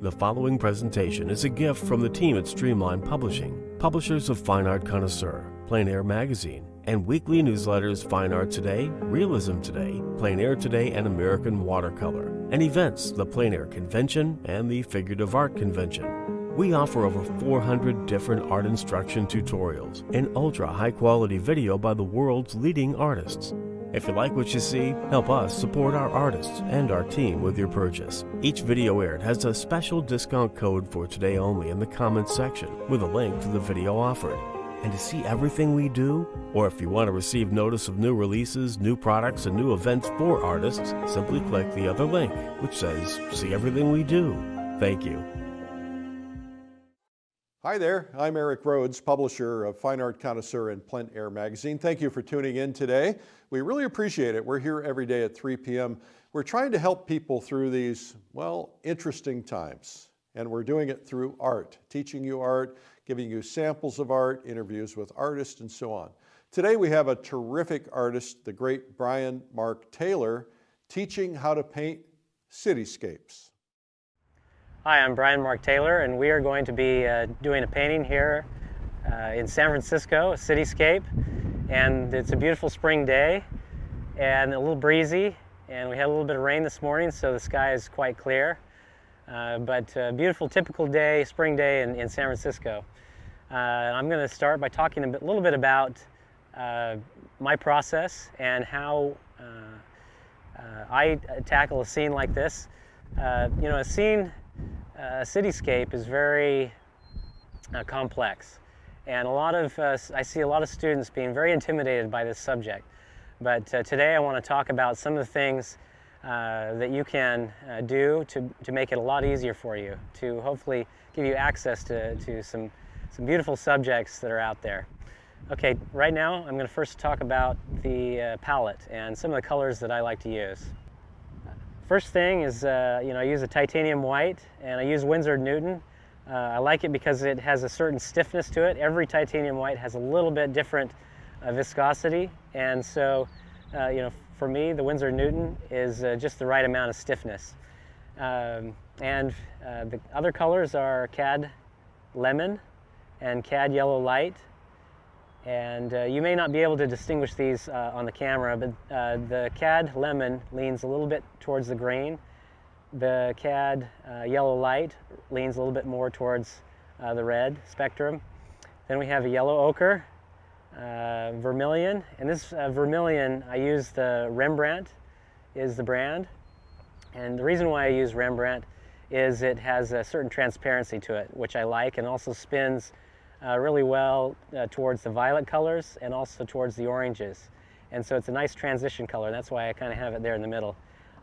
The following presentation is a gift from the team at Streamline Publishing, publishers of Fine Art Connoisseur, Plein Air Magazine, and weekly newsletters Fine Art Today, Realism Today, Plein Air Today, and American Watercolor, and events, the Plein Air Convention and the Figurative Art Convention. We offer over 400 different art instruction tutorials and ultra high quality video by the world's leading artists. If you like what you see, help us support our artists and our team with your purchase. Each video aired has a special discount code for today only in the comments section with a link to the video offered. And to see everything we do, or if you want to receive notice of new releases, new products, and new events for artists, simply click the other link, which says, see everything we do. Thank you. Hi there, I'm Eric Rhodes, publisher of Fine Art Connoisseur and Plein Air Magazine. Thank you for tuning in today. We really appreciate it. We're here every day at 3 p.m. We're trying to help people through these, well, interesting times. And we're doing it through art, teaching you art, giving you samples of art, interviews with artists, and so on. Today we have a terrific artist, the great Bryan Mark Taylor, teaching how to paint cityscapes. Hi, I'm Bryan Mark Taylor, and we are going to be doing a painting here in San Francisco, a cityscape. And it's a beautiful spring day and a little breezy, and we had a little bit of rain this morning, so the sky is quite clear. But a beautiful, typical day, spring day in San Francisco. I'm going to start by talking a little bit about my process and how I tackle a scene like this. You know, a cityscape is very complex, and I see a lot of students being very intimidated by this subject. But today I want to talk about some of the things that you can do to make it a lot easier for you, to hopefully give you access to some beautiful subjects that are out there. Okay, right now I'm going to first talk about the palette and some of the colors that I like to use. First thing is, I use a titanium white, and I use Winsor Newton. I like it because it has a certain stiffness to it. Every titanium white has a little bit different viscosity, and so, for me, the Winsor Newton is just the right amount of stiffness. The other colors are Cad Lemon and Cad Yellow Light. And you may not be able to distinguish these on the camera, but the Cad Lemon leans a little bit towards the green. The Cad Yellow Light leans a little bit more towards the red spectrum. Then we have a Yellow Ochre, Vermilion, and this Vermilion, I use the Rembrandt is the brand. And the reason why I use Rembrandt is it has a certain transparency to it, which I like, and also spins really well towards the violet colors and also towards the oranges. And so it's a nice transition color, and that's why I kind of have it there in the middle.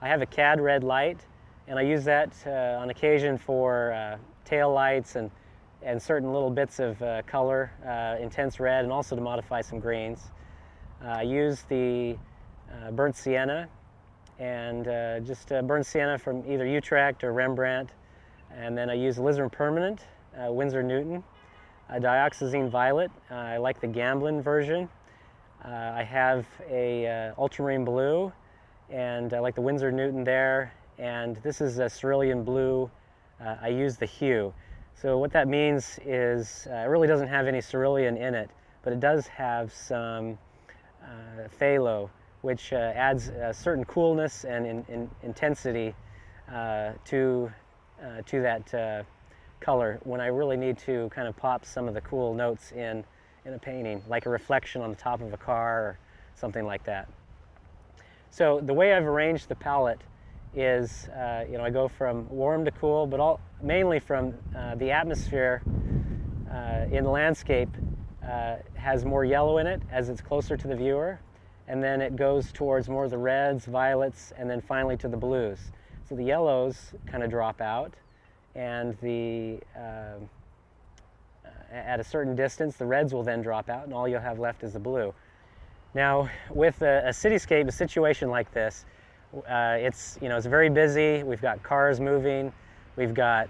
I have a Cad Red Light, and I use that on occasion for tail lights and certain little bits of color, intense red, and also to modify some greens. I use the Burnt Sienna, and just Burnt Sienna from either Utrecht or Rembrandt. And then I use Alizarin Permanent, Winsor Newton. Dioxazine Violet, I like the Gamblin version. I have a Ultramarine Blue, and I like the Winsor Newton there. And this is a Cerulean Blue. I use the Hue. So what that means is it really doesn't have any cerulean in it, but it does have some phthalo, which adds a certain coolness and intensity to that color when I really need to kind of pop some of the cool notes in a painting, like a reflection on the top of a car or something like that. So the way I've arranged the palette is, I go from warm to cool, but mainly from the atmosphere in the landscape has more yellow in it as it's closer to the viewer, and then it goes towards more of the reds, violets, and then finally to the blues. So the yellows kind of drop out, and at a certain distance, the reds will then drop out, and all you'll have left is the blue. Now, with a cityscape, a situation like this, it's very busy. We've got cars moving, we've got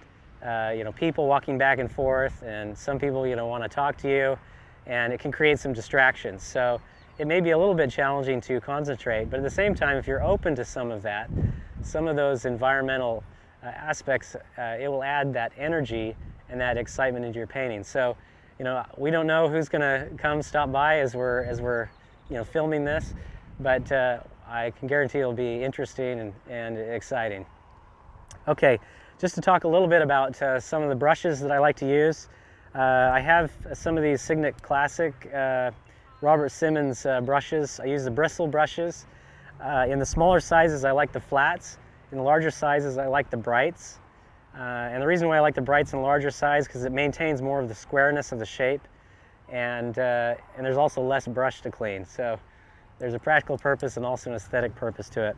people walking back and forth, and some people want to talk to you, and it can create some distractions. So it may be a little bit challenging to concentrate, but at the same time, if you're open to some of that, some of those environmental aspects, it will add that energy and that excitement into your painting. So, we don't know who's going to come stop by as we're filming this, but I can guarantee it'll be interesting and exciting. Okay, just to talk a little bit about some of the brushes that I like to use. I have some of these Signet Classic Robert Simmons brushes. I use the bristle brushes. In the smaller sizes, I like the flats. In the larger sizes, I like the brights. And the reason why I like the brights in larger size, because it maintains more of the squareness of the shape, and there's also less brush to clean. So there's a practical purpose and also an aesthetic purpose to it.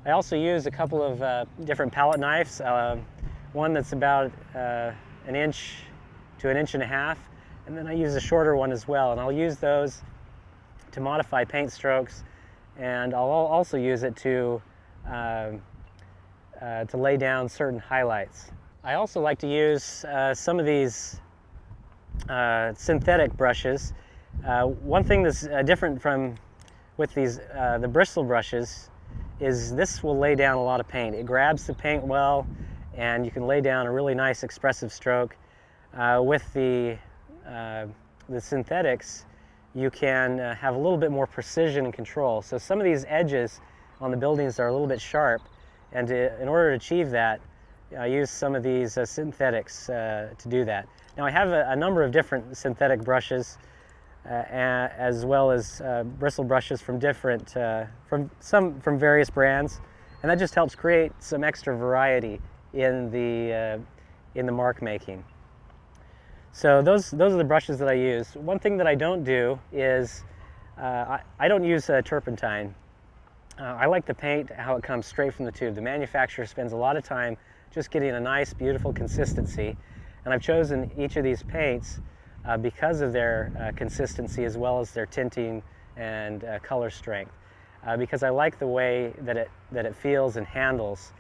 I also use a couple of different palette knives. One that's about an inch to 1.5 inches, and then I use a shorter one as well. And I'll use those to modify paint strokes, and I'll also use it to lay down certain highlights. I also like to use some of these synthetic brushes. One thing that's different with these the bristle brushes is this will lay down a lot of paint. It grabs the paint well, and you can lay down a really nice expressive stroke. With the synthetics, you can have a little bit more precision and control. So some of these edges on the buildings are a little bit sharp, and in order to achieve that, I use some of these synthetics to do that. Now I have a number of different synthetic brushes, as well as bristle brushes from various brands, and that just helps create some extra variety in the mark making. So those are the brushes that I use. One thing that I don't do is I don't use turpentine. I like the paint how it comes straight from the tube. The manufacturer spends a lot of time just getting a nice, beautiful consistency, and I've chosen each of these paints because of their consistency as well as their tinting and color strength, because I like the way that it feels and handles.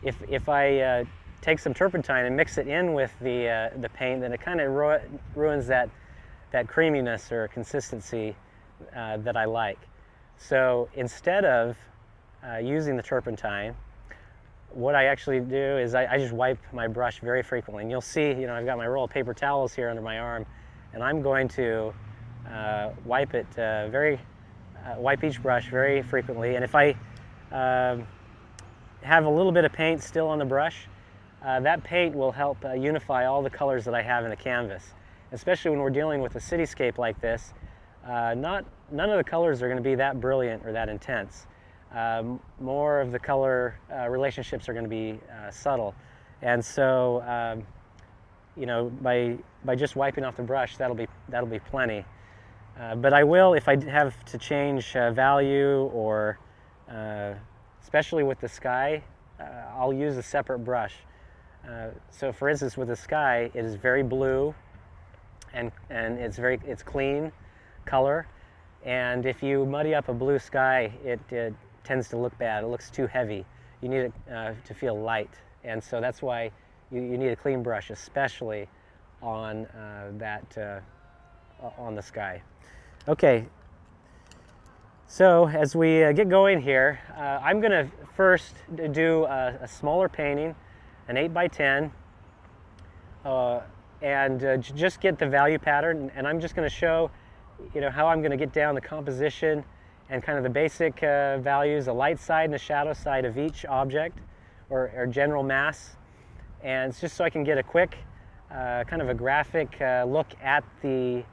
If I take some turpentine and mix it in with the paint, then it kind of ruins that creaminess or consistency that I like. So instead of using the turpentine, what I actually do is I just wipe my brush very frequently. And you'll see, I've got my roll of paper towels here under my arm, and I'm going to wipe each brush very frequently. And if I have a little bit of paint still on the brush, that paint will help unify all the colors that I have in the canvas. Especially when we're dealing with a cityscape like this, none of the colors are going to be that brilliant or that intense. More of the color relationships are going to be subtle, and so by just wiping off the brush, that'll be plenty. But I will, if I have to change value, or especially with the sky, I'll use a separate brush. So for instance, with the sky, it is very blue, and it's clean color. And if you muddy up a blue sky, it tends to look bad. It looks too heavy. You need it to feel light, and so that's why you need a clean brush, especially on on the sky. Okay. So as we get going here, I'm going to first do a smaller painting, an 8x10, and just get the value pattern. And I'm just going to show, how I'm going to get down the composition and kind of the basic values, the light side and the shadow side of each object, or general mass. And it's just so I can get a quick, kind of a graphic look at the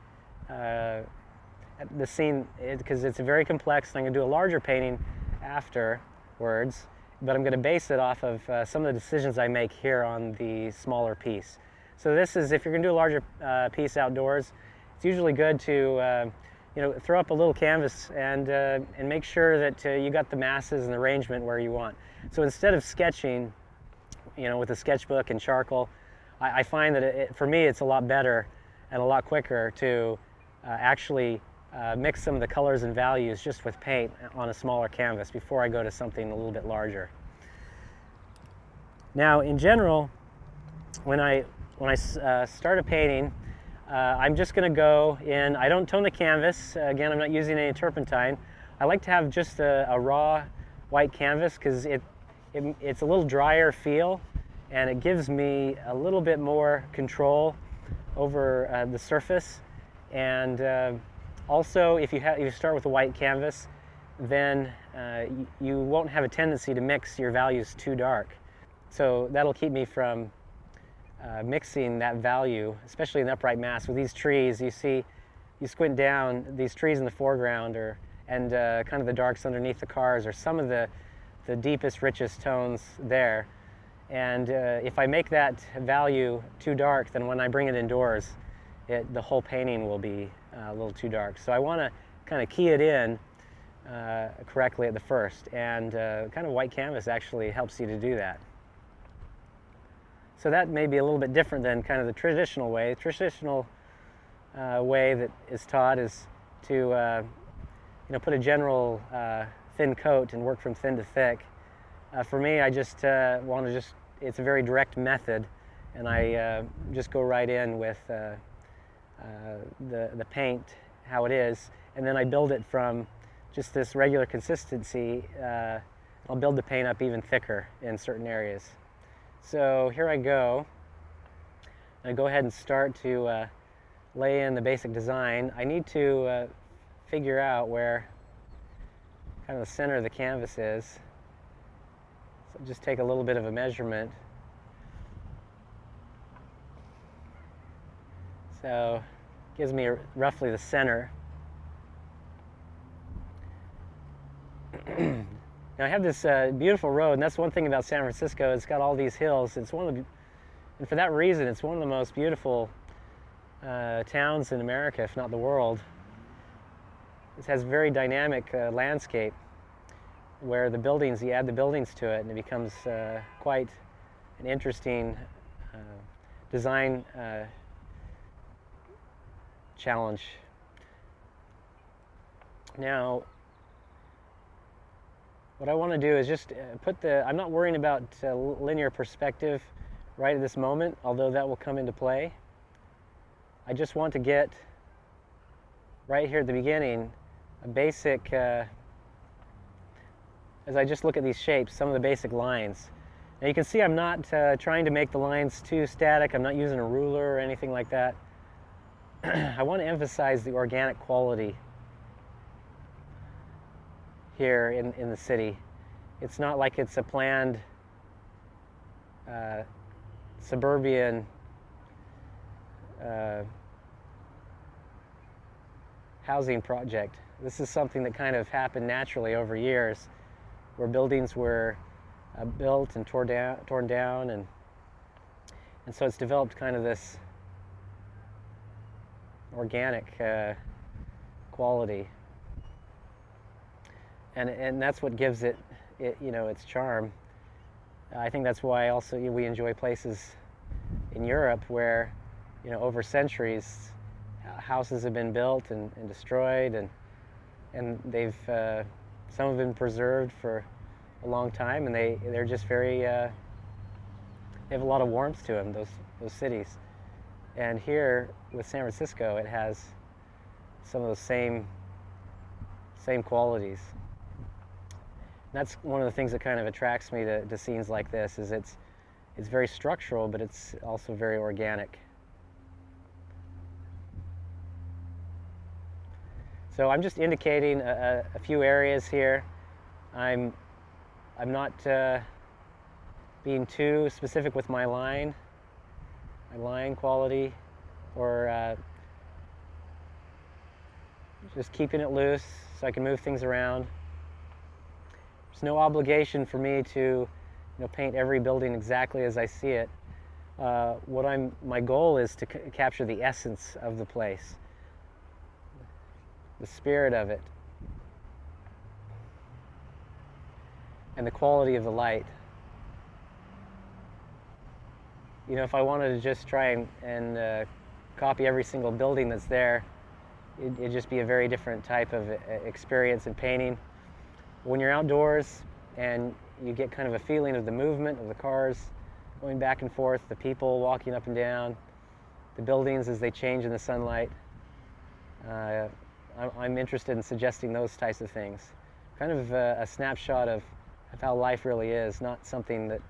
scene, because it's very complex, and I'm going to do a larger painting afterwards, but I'm going to base it off of some of the decisions I make here on the smaller piece. So this is, if you're going to do a larger piece outdoors, it's usually good to throw up a little canvas and make sure that you got the masses and the arrangement where you want. So instead of sketching, with a sketchbook and charcoal, I find that for me it's a lot better and a lot quicker to actually mix some of the colors and values just with paint on a smaller canvas before I go to something a little bit larger. Now, in general, when I start a painting, I'm just going to go in. I don't tone the canvas. Again, I'm not using any turpentine. I like to have just a raw white canvas because it's a little drier feel, and it gives me a little bit more control over the surface. And also, if you start with a white canvas, then you won't have a tendency to mix your values too dark. So that'll keep me from mixing that value, especially in upright mass. With these trees, you squint down, these trees in the foreground and kind of the darks underneath the cars are some of the deepest, richest tones there. And if I make that value too dark, then when I bring it indoors, the whole painting will be a little too dark. So I want to kind of key it in correctly at the first, and kind of white canvas actually helps you to do that. So that may be a little bit different than kind of the traditional way. The traditional way that is taught is to put a general thin coat and work from thin to thick. For me, I just want to it's a very direct method, and I just go right in with the paint, how it is, and then I build it from just this regular consistency. I'll build the paint up even thicker in certain areas. So here I go. I go ahead and start to lay in the basic design. I need to figure out where kind of the center of the canvas is. So just take a little bit of a measurement. So it gives me roughly the center. Now I have this beautiful road, and that's one thing about San Francisco. It's got all these hills. It's and for that reason, it's one of the most beautiful towns in America, if not the world. It has very dynamic landscape where the buildings, you add the buildings to it, and it becomes quite an interesting design challenge. Now, what I want to do is just I'm not worrying about linear perspective right at this moment, although that will come into play. I just want to get right here at the beginning a basic, as I just look at these shapes, some of the basic lines. Now you can see I'm not trying to make the lines too static. I'm not using a ruler or anything like that. I want to emphasize the organic quality here in the city. It's not like it's a planned suburban housing project. This is something that kind of happened naturally over years, where buildings were built and torn down, and so it's developed kind of this organic quality. And that's what gives it its charm. I think that's why also we enjoy places in Europe where, over centuries, houses have been built and destroyed, and they've some have been preserved for a long time, and they're just very they have a lot of warmth to them, those cities. And here with San Francisco, it has some of those same qualities. That's one of the things that kind of attracts me to scenes like this, is it's very structural, but it's also very organic. So I'm just indicating a few areas here. I'm not being too specific with my line quality, or just keeping it loose so I can move things around. There's no obligation for me to paint every building exactly as I see it. My goal is to capture the essence of the place, the spirit of it, and the quality of the light. If I wanted to just try and copy every single building that's there, it'd just be a very different type of experience in painting. When you're outdoors and you get kind of a feeling of the movement of the cars going back and forth, the people walking up and down, the buildings as they change in the sunlight, I'm interested in suggesting those types of things. Kind of a snapshot of how life really is, not something that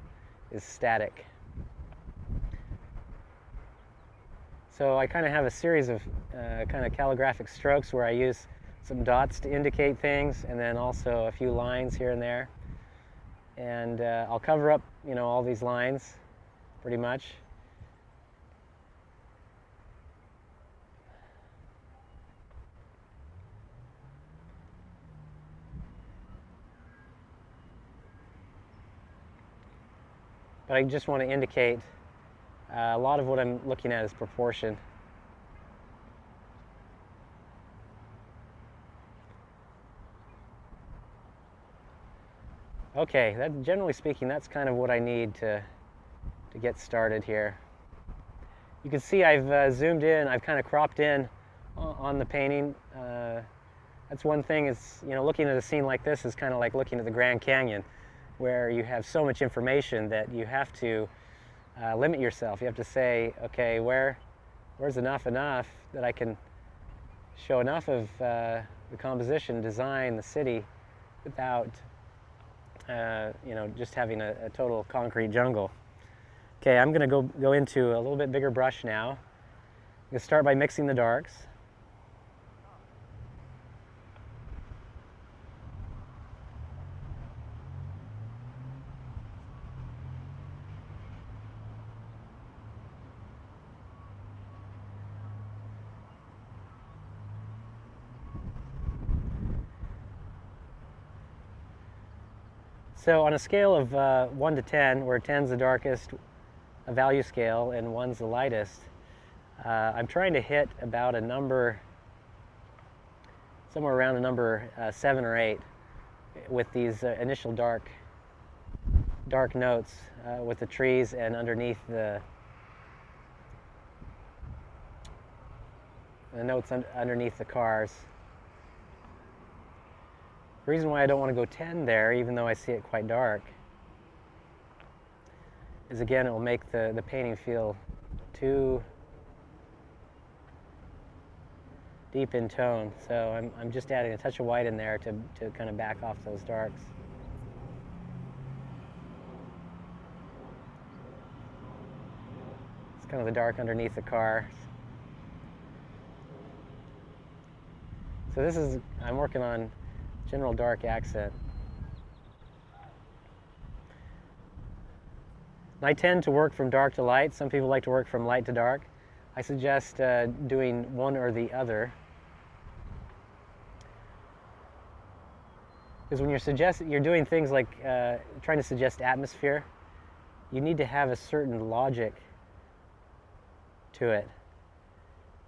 is static. So I kind of have a series of kind of calligraphic strokes where I use some dots to indicate things, and then also a few lines here and there. And I'll cover up, all these lines pretty much. But I just want to indicate a lot of what I'm looking at is proportion. Okay, generally speaking, that's kind of what I need to get started here. You can see I've zoomed in, I've kind of cropped in on the painting. That's one thing is, looking at a scene like this is kind of like looking at the Grand Canyon, where you have so much information that you have to limit yourself. You have to say, okay, where's enough that I can show enough of the composition, design, the city, without just having a total concrete jungle. Okay, I'm going to go into a little bit bigger brush now. I'm going to start by mixing the darks. So on a scale of 1 to 10, where 10 is the darkest a value scale and 1's the lightest, I'm trying to hit about a number, somewhere around a number 7 or 8 with these initial dark notes with the trees and underneath the notes underneath the cars. The reason why I don't want to go 10 there, even though I see it quite dark, is again, it will make the painting feel too deep in tone. So I'm just adding a touch of white in there to kind of back off those darks. It's kind of the dark underneath the car. So I'm working on general dark accent. And I tend to work from dark to light. Some people like to work from light to dark. I suggest doing one or the other. Because when you're doing things like trying to suggest atmosphere, you need to have a certain logic to it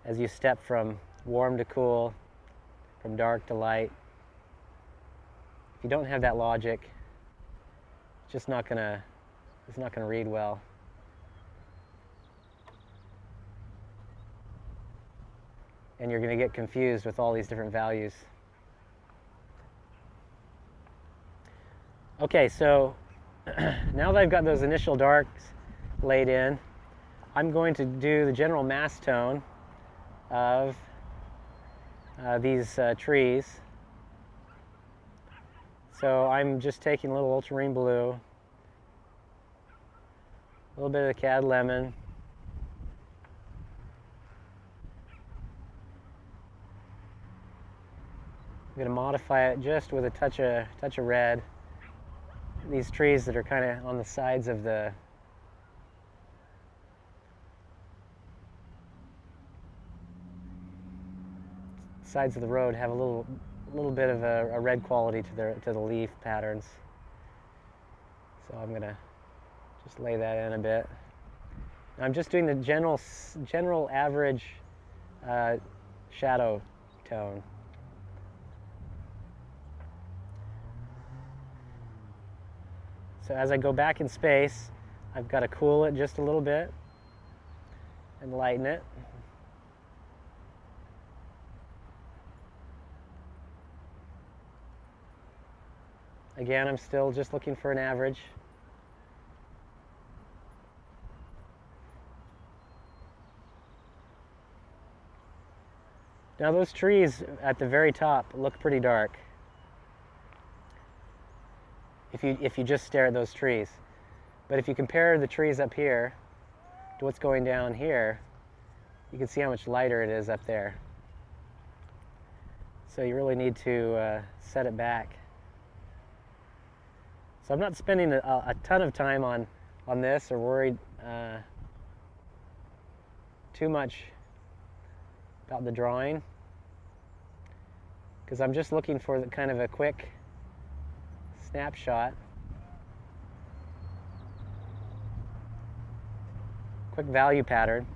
as you step from warm to cool, from dark to light. If you don't have that logic, it's just not gonna read well. And you're gonna get confused with all these different values. Okay, so now that I've got those initial darks laid in, I'm going to do the general mass tone of these trees. So I'm just taking a little ultramarine blue, a little bit of the cad lemon, I'm going to modify it just with a touch of red. These trees that are kind of on the sides of the road have a little bit of a red quality to the leaf patterns. So I'm gonna just lay that in a bit. I'm just doing the general average shadow tone. So as I go back in space, I've got to cool it just a little bit and lighten it. Again, I'm still just looking for an average. Now those trees at the very top look pretty dark. if you just stare at those trees. But if you compare the trees up here to what's going down here, you can see how much lighter it is up there. So you really need to set it back. So I'm not spending a ton of time on this or worried too much about the drawing, because I'm just looking for the kind of a quick snapshot, quick value pattern.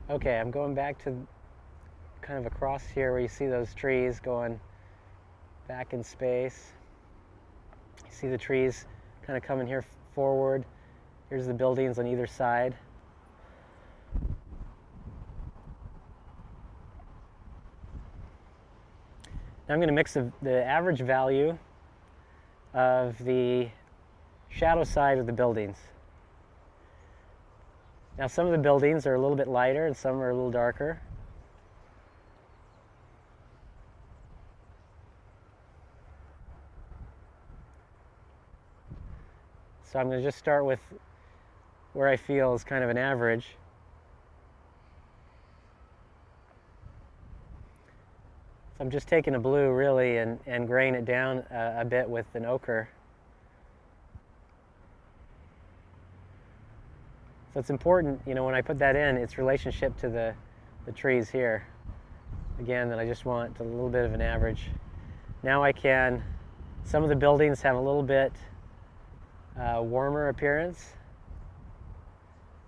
Okay, I'm going back to kind of across here where you see those trees going back in space. You see the trees kind of coming here forward. Here's the buildings on either side. Now I'm going to mix the average value of the shadow side of the buildings. Now some of the buildings are a little bit lighter and some are a little darker. So I'm going to just start with where I feel is kind of an average. So I'm just taking a blue really and graying it down a bit with an ochre. So it's important, you know, when I put that in, its relationship to the trees here. Again, that I just want a little bit of an average. Now I can, some of the buildings have a little bit warmer appearance.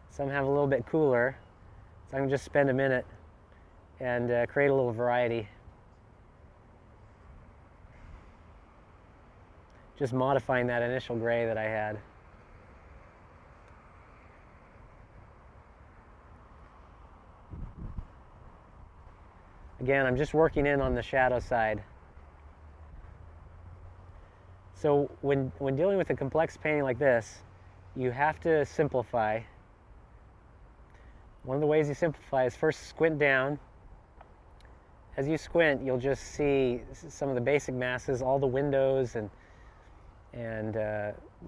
Some have a little bit cooler. So I can just spend a minute and create a little variety. Just modifying that initial gray that I had. Again, I'm just working in on the shadow side. So when dealing with a complex painting like this, you have to simplify. One of the ways you simplify is first squint down. As you squint, you'll just see some of the basic masses, all the windows and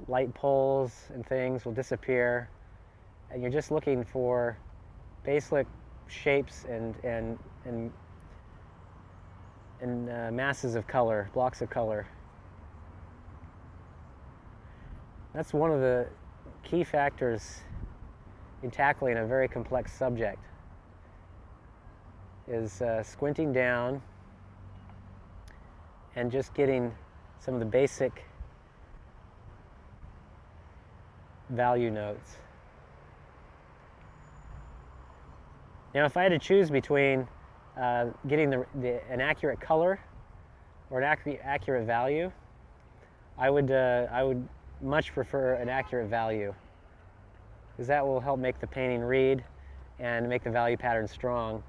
light poles and things will disappear. And you're just looking for basic shapes and masses of color, blocks of color. That's one of the key factors in tackling a very complex subject, is squinting down and just getting some of the basic value notes. Now if I had to choose between getting an accurate color or an accurate value, I would much prefer an accurate value, because that will help make the painting read and make the value pattern strong.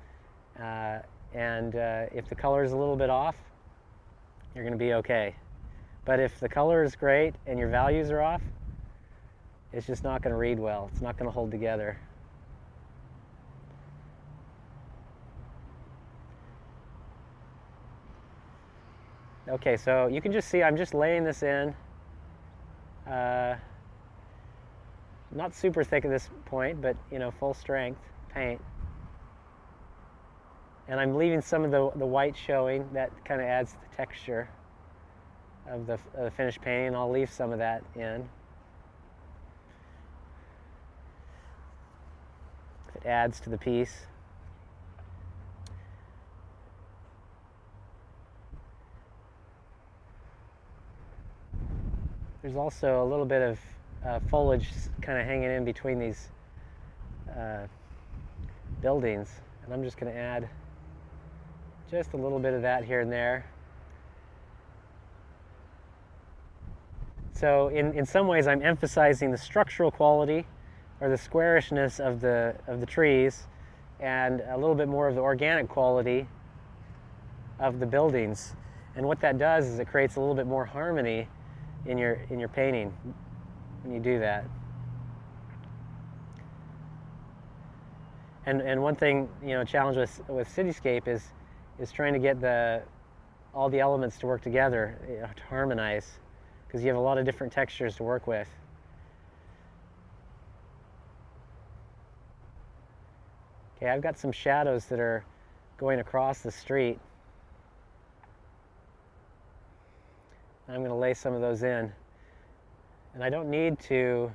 If the color is a little bit off, you're going to be okay. But if the color is great and your values are off, it's just not going to read well. It's not going to hold together. Okay, so you can just see I'm just laying this in. Not super thick at this point, but you know, full strength paint. And I'm leaving some of the white showing. That kind of adds the texture of the finished painting. I'll leave some of that in. It adds to the piece. There's also a little bit of foliage kind of hanging in between these buildings, and I'm just going to add just a little bit of that here and there. So in some ways I'm emphasizing the structural quality or the squarishness of the trees, and a little bit more of the organic quality of the buildings. And what that does is it creates a little bit more harmony in your painting when you do that. And one thing, challenge with Cityscape is trying to get all the elements to work together, to harmonize, because you have a lot of different textures to work with. Okay, I've got some shadows that are going across the street. I'm going to lay some of those in. And I don't need to,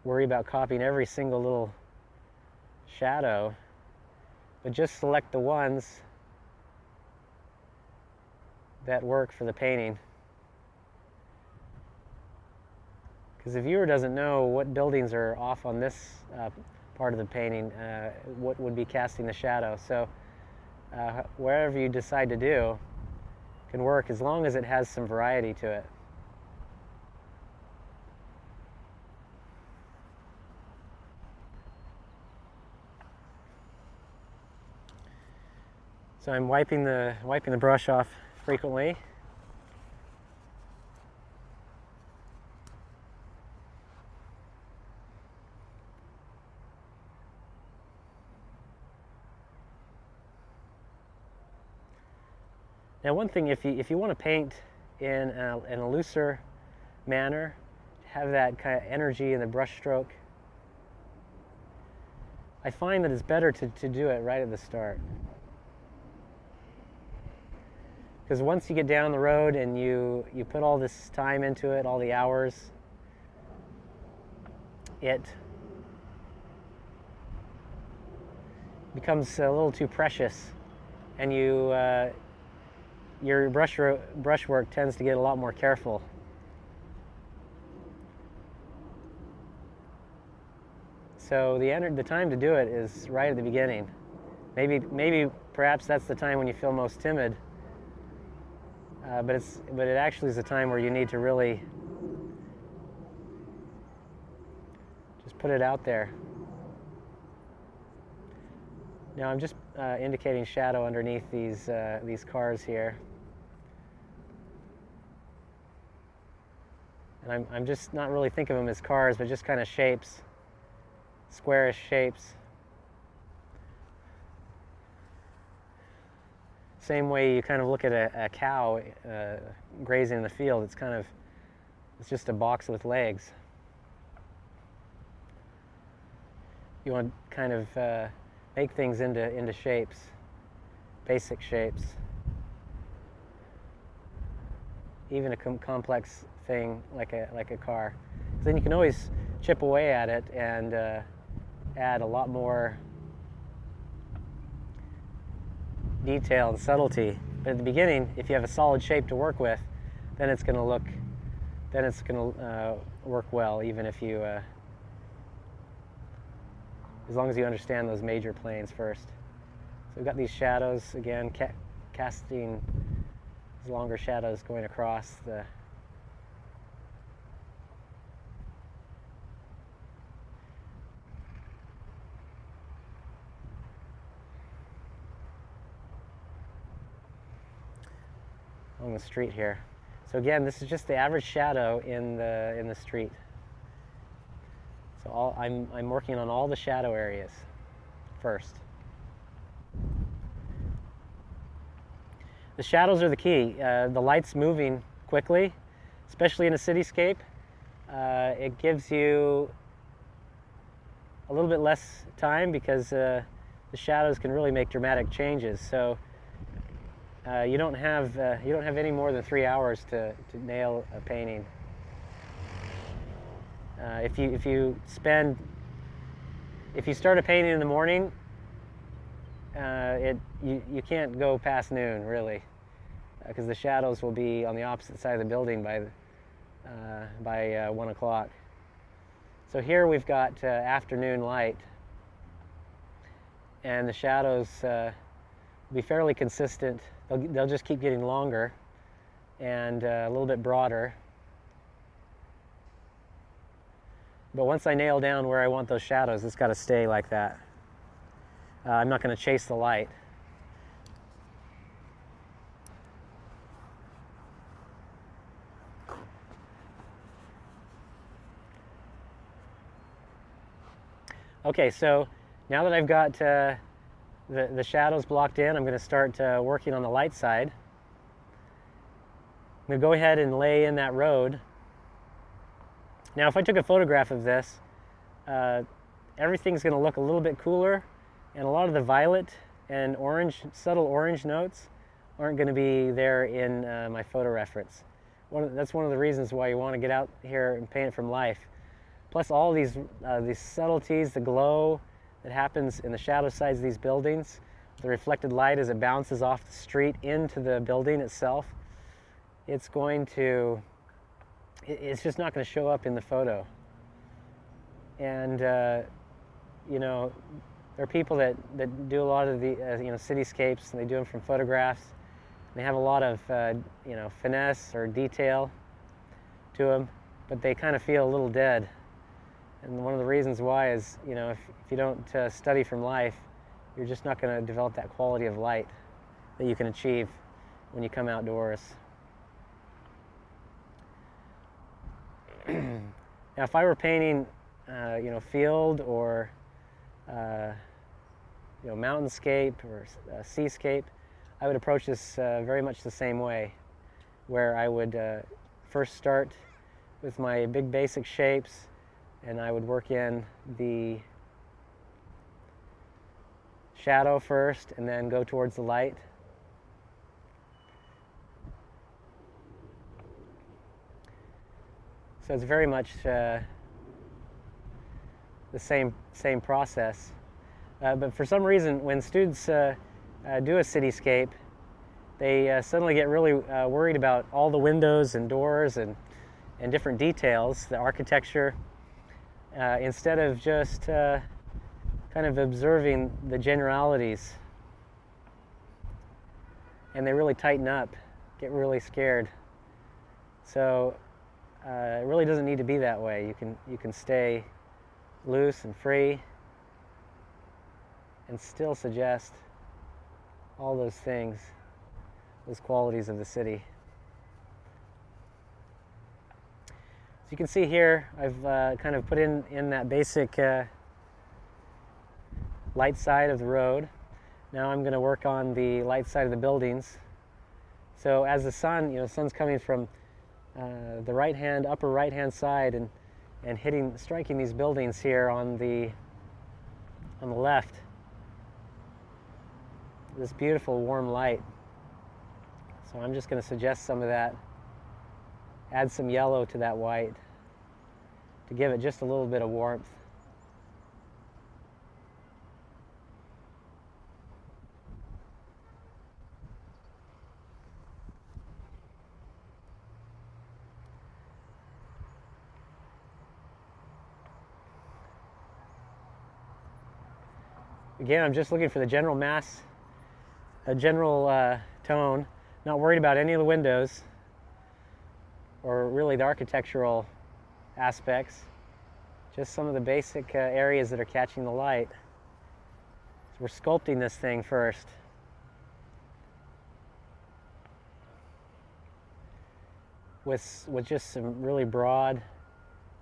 worry about copying every single little shadow, but just select the ones that work for the painting. Because the viewer doesn't know what buildings are off on this part of the painting, what would be casting the shadow. So wherever you decide to do can work as long as it has some variety to it. So I'm wiping the brush off frequently. Now, one thing, if you want to paint in a looser manner, have that kind of energy in the brush stroke, I find that it's better to do it right at the start. Because once you get down the road and you put all this time into it, all the hours, it becomes a little too precious, and your brushwork tends to get a lot more careful. So the time to do it is right at the beginning. Maybe perhaps that's the time when you feel most timid. But it actually is a time where you need to really just put it out there. Now I'm just indicating shadow underneath these cars here, and I'm just not really thinking of them as cars, but just kind of shapes, squarish shapes. Same way you kind of look at a cow grazing in the field. It's just a box with legs. You want to kind of make things into shapes, basic shapes. Even a complex thing like a car. Then you can always chip away at it and add a lot more detail and subtlety. But at the beginning, if you have a solid shape to work with, then it's going to work well, even if you as long as you understand those major planes first. So we've got these shadows again, casting these longer shadows going across the along the street here. So again, this is just the average shadow in the street. So I'm working on all the shadow areas first. The shadows are the key. The light's moving quickly, especially in a cityscape. It gives you a little bit less time because the shadows can really make dramatic changes. So you don't have any more than 3 hours to nail a painting. If you start a painting in the morning, you can't go past noon really, because the shadows will be on the opposite side of the building by 1 o'clock. So here we've got afternoon light, and the shadows will be fairly consistent. They'll just keep getting longer and a little bit broader. But once I nail down where I want those shadows, it's got to stay like that. I'm not going to chase the light. Okay, so now that I've got the shadows blocked in, I'm going to start working on the light side. I'm going to go ahead and lay in that road. Now, if I took a photograph of this, everything's going to look a little bit cooler, and a lot of the violet and orange, subtle orange notes aren't going to be there in my photo reference. That's one of the reasons why you want to get out here and paint it from life. Plus all these subtleties, the glow that happens in the shadow sides of these buildings, the reflected light as it bounces off the street into the building itself, it's just not going to show up in the photo. And you know, there are people that do a lot of the you know, cityscapes, and they do them from photographs. They have a lot of you know, finesse or detail to them, but they kind of feel a little dead. And one of the reasons why is, you know, if you don't study from life, you're just not going to develop that quality of light that you can achieve when you come outdoors. Now, if I were painting, you know, field or you know, mountainscape or seascape, I would approach this very much the same way, where I would first start with my big basic shapes, and I would work in the shadow first and then go towards the light. So it's very much the same process. But for some reason, when students do a cityscape, they suddenly get really worried about all the windows and doors and different details, the architecture, instead of just kind of observing the generalities. And they really tighten up, get really scared. So it really doesn't need to be that way. You can stay loose and free and still suggest all those things, those qualities of the city. So you can see here, I've kind of put in that basic light side of the road. Now I'm going to work on the light side of the buildings. So as the sun, you know, the sun's coming from the upper right hand side and striking these buildings here on the left. This beautiful warm light. So I'm just going to suggest some of that. Add some yellow to that white to give it just a little bit of warmth. Again, I'm just looking for the general mass, a general tone, not worried about any of the windows or really the architectural aspects, just some of the basic areas that are catching the light. So we're sculpting this thing first. With just some really broad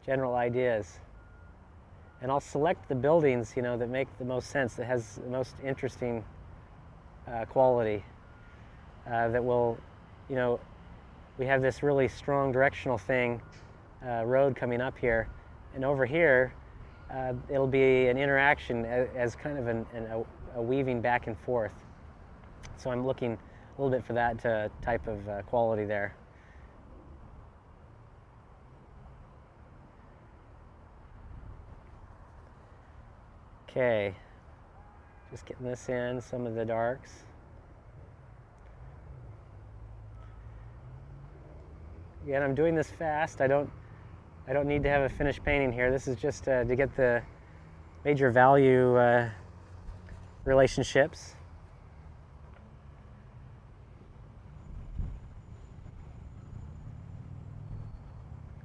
general ideas. And I'll select the buildings, you know, that make the most sense, that has the most interesting quality, that will, you know, we have this really strong directional thing, road coming up here, and over here it'll be an interaction as kind of a weaving back and forth. So I'm looking a little bit for that type of quality there. Okay, just getting this in, some of the darks. Again, I'm doing this fast. I don't need to have a finished painting here. This is just to get the major value relationships.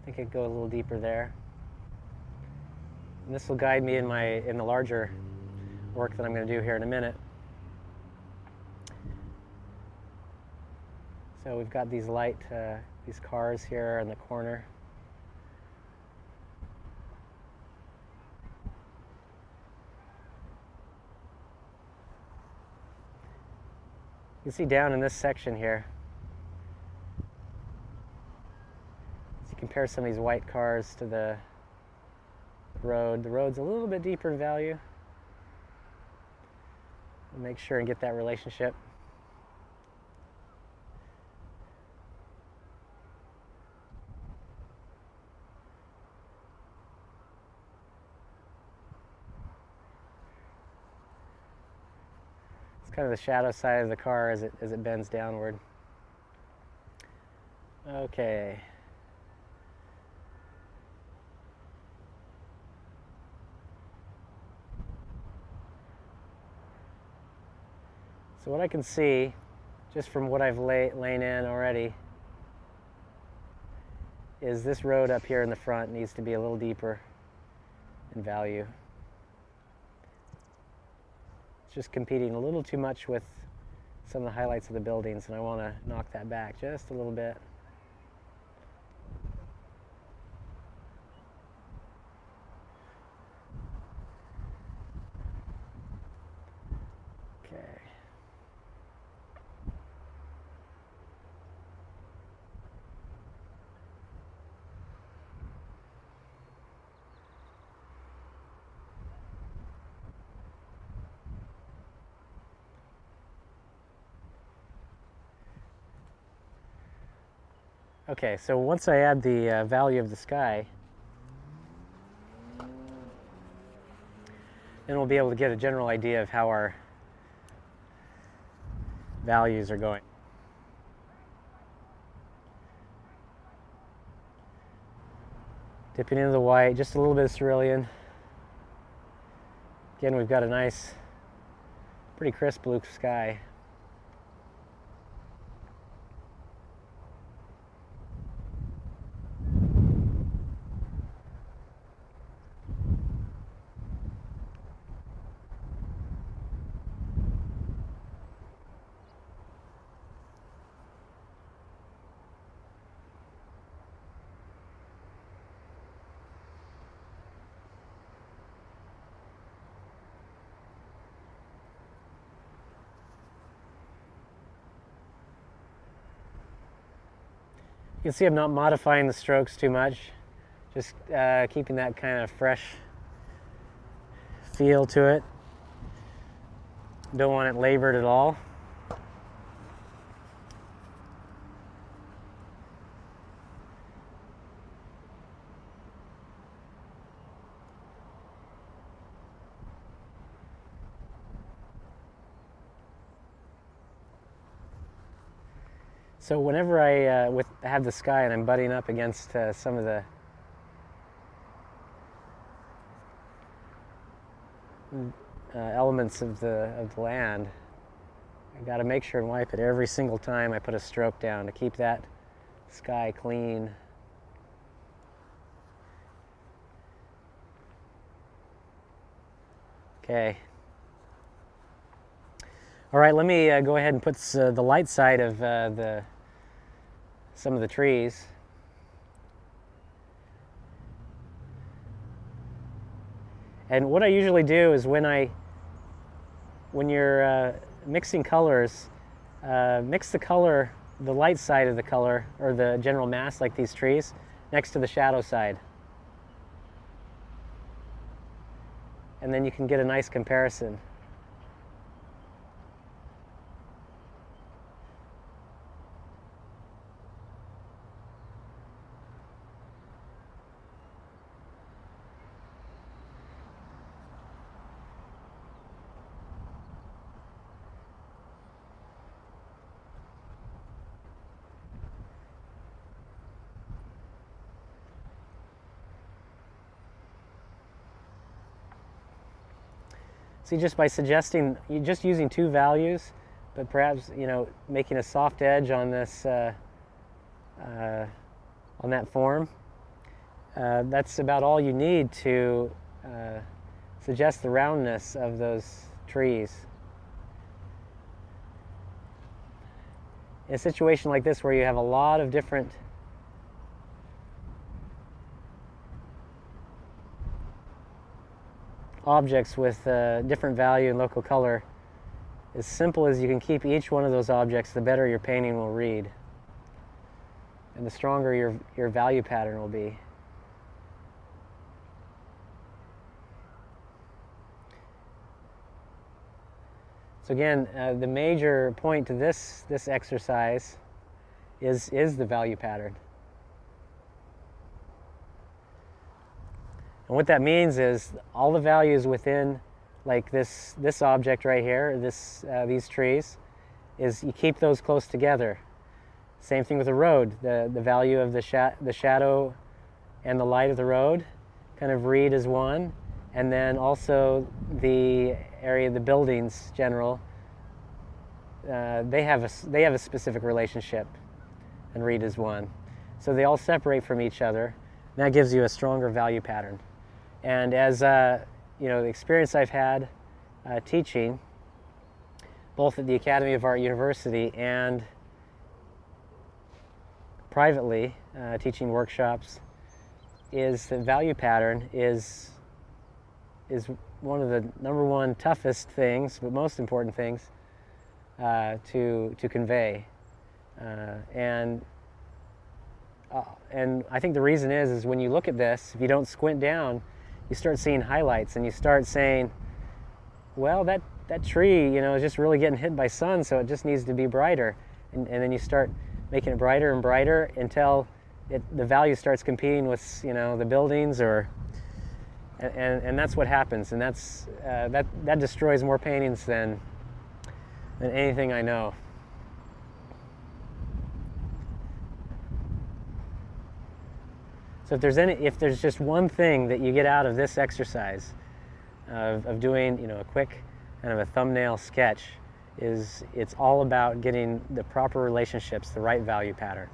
I think I'd go a little deeper there. And this will guide me in the larger work that I'm going to do here in a minute. So we've got these these cars here in the corner. You can see down in this section here, as you compare some of these white cars to the road's a little bit deeper in value. Make sure and get that relationship. It's kind of the shadow side of the car as it bends downward. Okay. So what I can see, just from what I've lain in already, is this road up here in the front needs to be a little deeper in value. It's just competing a little too much with some of the highlights of the buildings, and I want to knock that back just a little bit. Okay. Okay, so once I add the value of the sky, then we'll be able to get a general idea of how our values are going. Dipping into the white, just a little bit of cerulean. Again, we've got a nice, pretty crisp blue sky. You can see I'm not modifying the strokes too much, just keeping that kind of fresh feel to it. Don't want it labored at all. So whenever I have the sky and I'm butting up against some of the elements of the land, I got to make sure and wipe it every single time I put a stroke down to keep that sky clean. Okay. All right, let me go ahead and put the light side of some of the trees. And what I usually do is when you're mixing colors, mix the light side of the color, or the general mass like these trees, next to the shadow side. And then you can get a nice comparison. See, just by suggesting, just using two values, but perhaps, making a soft edge on this, on that form, that's about all you need to suggest the roundness of those trees. In a situation like this where you have a lot of different objects with different value and local color, as simple as you can keep each one of those objects, the better your painting will read, and the stronger your value pattern will be. So again, the major point to this exercise is the value pattern. And what that means is all the values within, like this object right here, these trees, is you keep those close together. Same thing with the road. The value of the shadow and the light of the road kind of read as one, and then also the area of the buildings general, they have a specific relationship and read as one. So they all separate from each other. And that gives you a stronger value pattern. And as you know, the experience I've had teaching, both at the Academy of Art University and privately teaching workshops, is the value pattern is one of the #1 toughest things, but most important things to convey. And I think the reason is when you look at this, if you don't squint down, you start seeing highlights, and you start saying, well, that tree, you know, is just really getting hit by sun, so it just needs to be brighter. And then you start making it brighter and brighter until the value starts competing with, you know, the buildings, and that's what happens. And that destroys more paintings than anything I know. So if there's just one thing that you get out of this exercise of doing, you know, a quick kind of a thumbnail sketch, is it's all about getting the proper relationships, the right value pattern.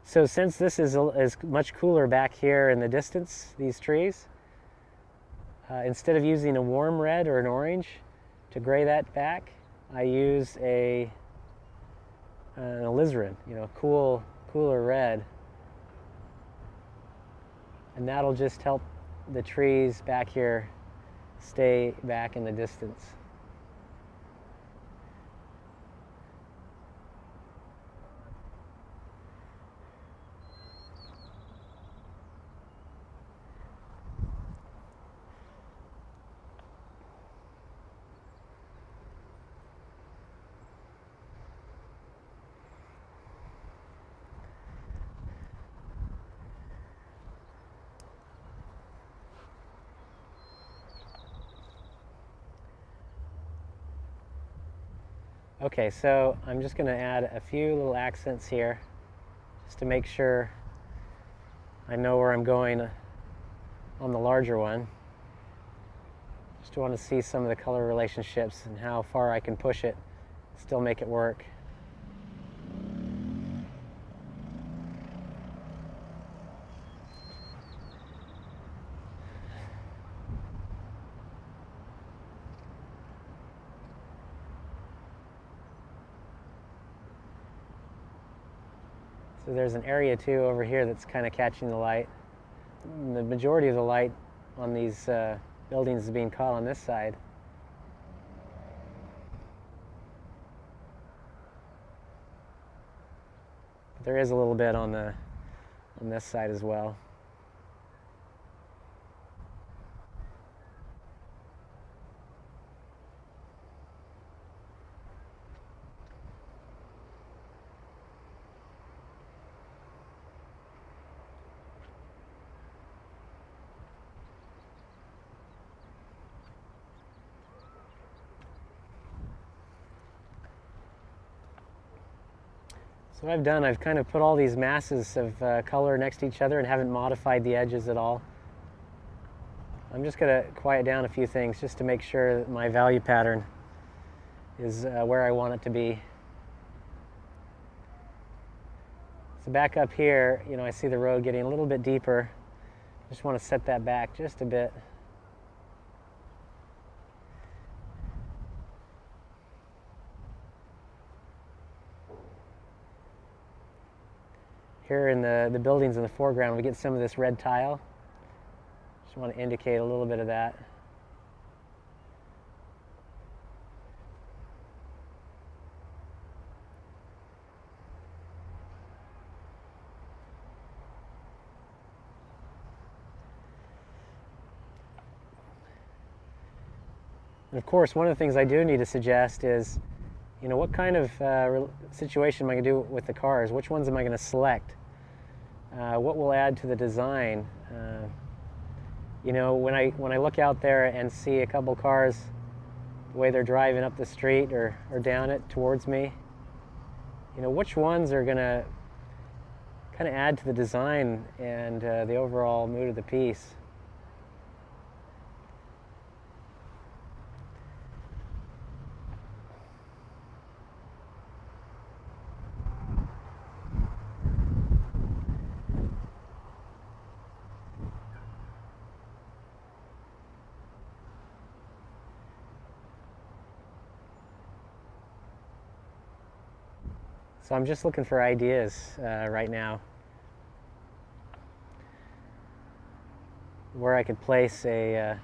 So since this is much cooler back here in the distance, these trees, instead of using a warm red or an orange to gray that back, I use an alizarin, you know, cooler red. And that'll just help the trees back here stay back in the distance. Okay, so I'm just going to add a few little accents here just to make sure I know where I'm going on the larger one. Just want to see some of the color relationships and how far I can push it, still make it work. So there's an area too over here that's kind of catching the light. The majority of the light on these buildings is being caught on this side. But there is a little bit on this side as well. So what I've done, I've kind of put all these masses of color next to each other and haven't modified the edges at all. I'm just going to quiet down a few things just to make sure that my value pattern is where I want it to be. So back up here, you know, I see the road getting a little bit deeper, Just want to set that back just a bit. Here in the buildings in the foreground, we get some of this red tile. Just want to indicate a little bit of that. And of course, one of the things I do need to suggest is, what kind of situation am I going to do with the cars? Which ones am I going to select? What will add to the design? When I look out there and see a couple cars, the way they're driving up the street or down it towards me, which ones are going to kind of add to the design and the overall mood of the piece? So I'm just looking for ideas right now where I could place a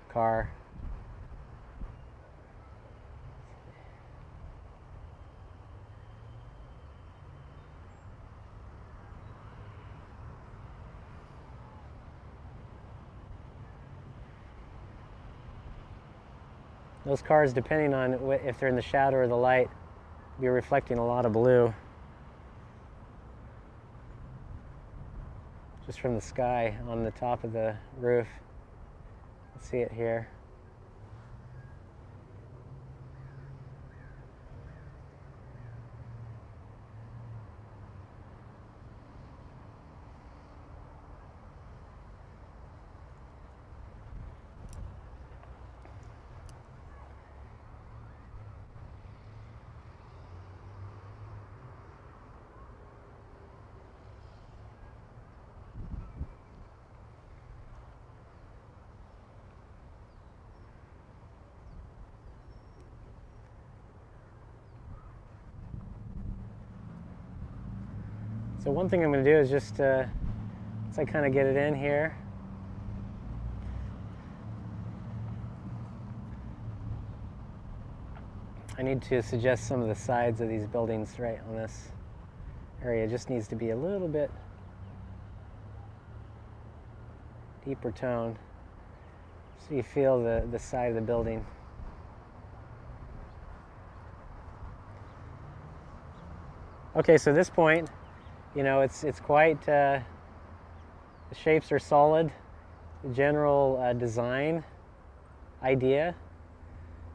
car. Those cars, depending on if they're in the shadow or the light, be reflecting a lot of blue just from the sky on the top of the roof. Let's see it here. So one thing I'm going to do is just, once I kind of get it in here, I need to suggest some of the sides of these buildings right on this area. It just needs to be a little bit deeper tone so you feel the side of the building. Okay, so at this point, it's quite, the shapes are solid. The general design idea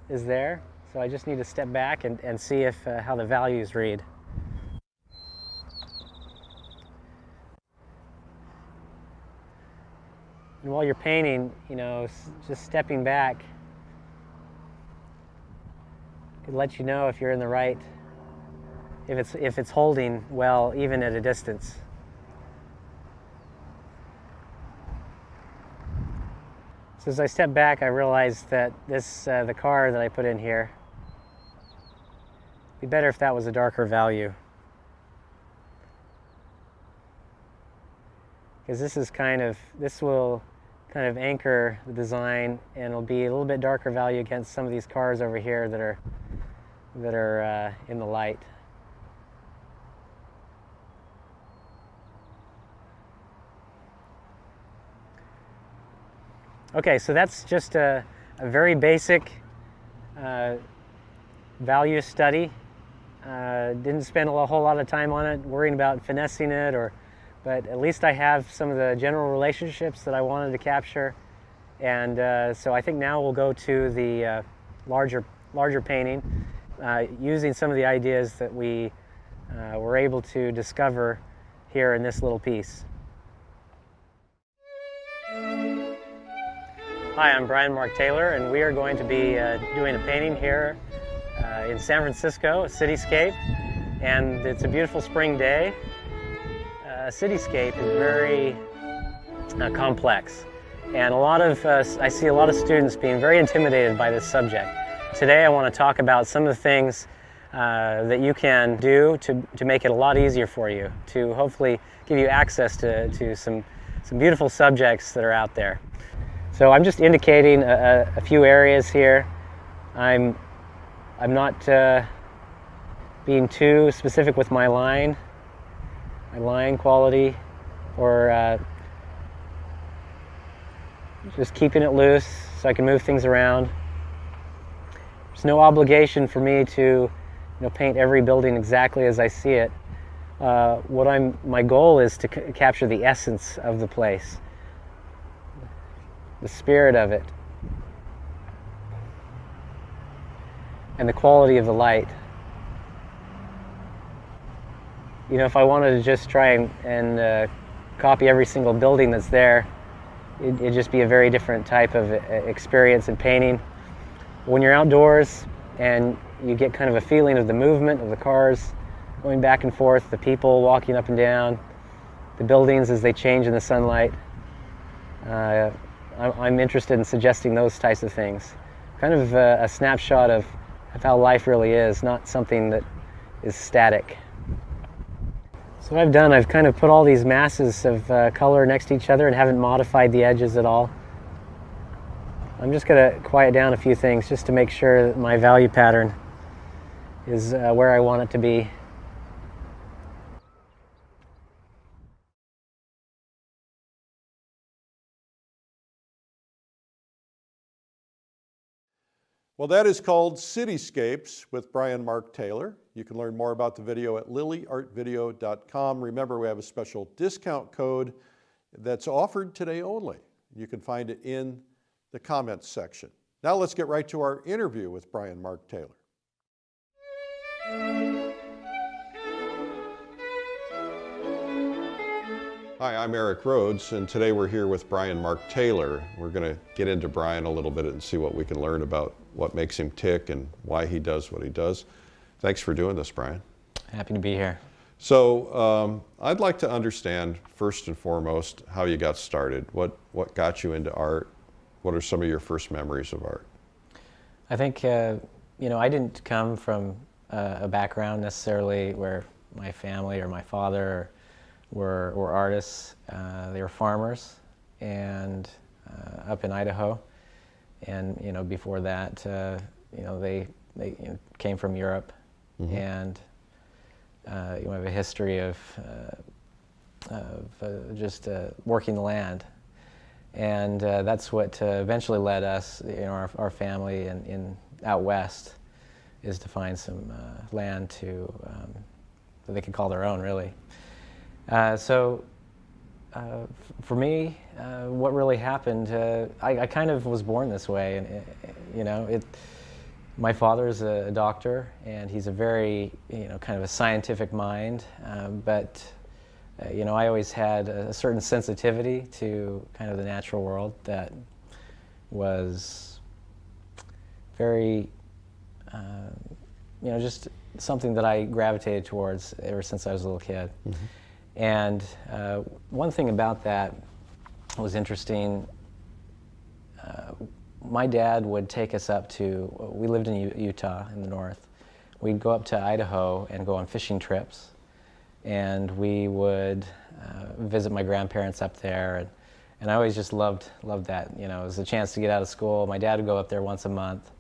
is there. So I just need to step back and see if how the values read. And while you're painting, just stepping back could let you know if you're in the right, if it's holding well, even at a distance. So as I step back, I realized that the car that I put in here, it'd be better if that was a darker value. Because this will kind of anchor the design, and it'll be a little bit darker value against some of these cars over here that are in the light. Okay, so that's just a very basic value study. Didn't spend a whole lot of time on it, worrying about finessing it, but at least I have some of the general relationships that I wanted to capture. And so I think now we'll go to the larger painting, using some of the ideas that we were able to discover here in this little piece. Hi, I'm Bryan Mark Taylor, and we are going to be doing a painting here in San Francisco, a cityscape, and it's a beautiful spring day. cityscape is very complex, and I see a lot of students being very intimidated by this subject. Today I want to talk about some of the things that you can do to make it a lot easier for you, to hopefully give you access to some beautiful subjects that are out there. So I'm just indicating a few areas here. I'm not being too specific with my line quality, or just keeping it loose so I can move things around. There's no obligation for me to paint every building exactly as I see it. My goal is to capture the essence of the place, the spirit of it, and the quality of the light. If I wanted to just try and copy every single building that's there, it'd just be a very different type of experience in painting. When you're outdoors and you get kind of a feeling of the movement of the cars going back and forth, the people walking up and down, the buildings as they change in the sunlight, I'm interested in suggesting those types of things. Kind of a snapshot of how life really is, not something that is static. So what I've done, I've kind of put all these masses of color next to each other and haven't modified the edges at all. I'm just going to quiet down a few things just to make sure that my value pattern is where I want it to be. Well, that is called Cityscapes with Bryan Mark Taylor. You can learn more about the video at lilyartvideo.com. Remember, we have a special discount code that's offered today only. You can find it in the comments section. Now let's get right to our interview with Bryan Mark Taylor. Hi, I'm Eric Rhodes, and today we're here with Bryan Mark Taylor. We're going to get into Bryan a little bit and see what we can learn about what makes him tick and why he does what he does. Thanks for doing this, Bryan. Happy to be here. So I'd like to understand, first and foremost, how you got started. What got you into art? What are some of your first memories of art? I think, I didn't come from a background necessarily where my family or my father were artists. They were farmers, and up in Idaho, and before that, they came from Europe, mm-hmm. and have a history of just working the land, and that's what eventually led us, our family in out west, is to find some land that they could call their own, really. For me, what really happened, I kind of was born this way, and my father's a doctor, and he's a very, kind of a scientific mind, but I always had a certain sensitivity to kind of the natural world that was very, just something that I gravitated towards ever since I was a little kid. Mm-hmm. And one thing about that was interesting. My dad would take us up to, we lived in Utah in the north. We'd go up to Idaho and go on fishing trips. And we would visit my grandparents up there. And I always just loved that. It was a chance to get out of school. My dad would go up there once a month,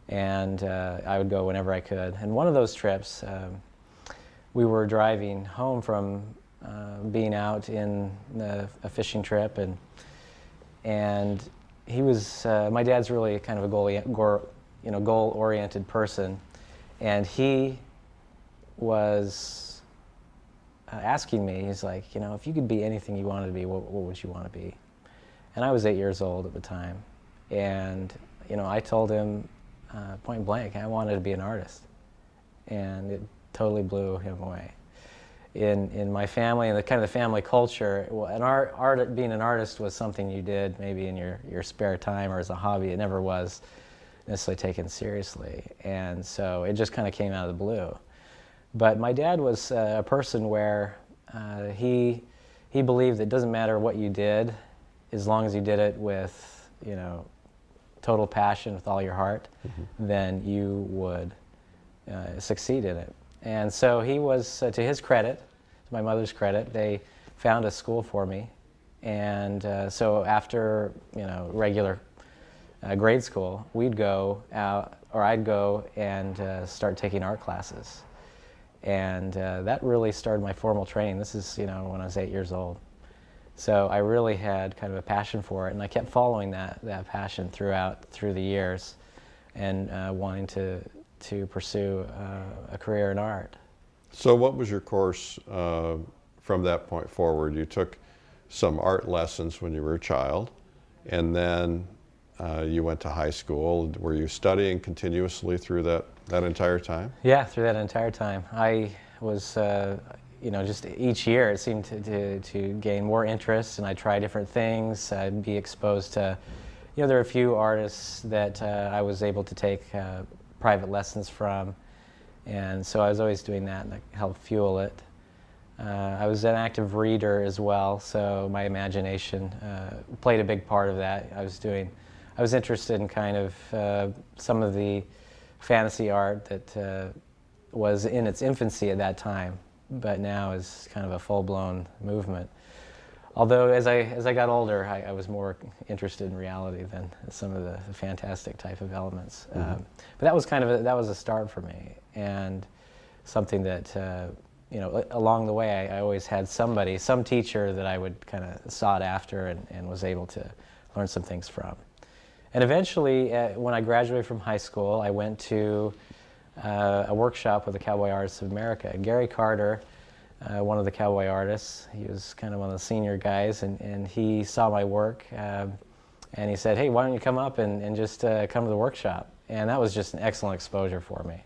and I would go whenever I could. And one of those trips, we were driving home from being out in a fishing trip, and he was my dad's really kind of a goal-oriented person, and he was asking me, he's like, if you could be anything you wanted to be, what would you want to be? And I was 8 years old at the time, and I told him point blank I wanted to be an artist, and it totally blew him away. In my family and the kind of the family culture, being an artist was something you did maybe in your spare time or as a hobby. It never was necessarily taken seriously, and so it just kind of came out of the blue. But my dad was a person where he believed that it doesn't matter what you did, as long as you did it with, you know, total passion, with all your heart, then you would succeed in it. And so he was, to his credit, to my mother's credit, they found a school for me. And so after, you know, regular grade school, we'd go out, or I'd go and start taking art classes. And that really started my formal training. This is, you know, when I was 8 years old. So I really had kind of a passion for it, and I kept following that passion through the years, and wanting to pursue a career in art. So what was your course from that point forward? You took some art lessons when you were a child, and then you went to high school. Were you studying continuously through that entire time? Yeah, through that entire time. I was, you know, just each year it seemed to gain more interest, and I tried different things. I'd be exposed to, you know, there are a few artists that I was able to take private lessons from, and so I was always doing that, and that helped fuel it. I was an active reader as well, so my imagination played a big part of that. I was interested in kind of some of the fantasy art that was in its infancy at that time, but now is kind of a full-blown movement. Although as I got older, I was more interested in reality than some of the fantastic type of elements. But that was kind of that was a start for me, and something that you know, along the way, I always had some teacher that I would kind of sought after and was able to learn some things from. And eventually, when I graduated from high school, I went to a workshop with the Cowboy Artists of America. And Gary Carter, one of the cowboy artists, he was kind of one of the senior guys, and he saw my work, and he said, "Hey, why don't you come up and just come to the workshop?" And that was just an excellent exposure for me.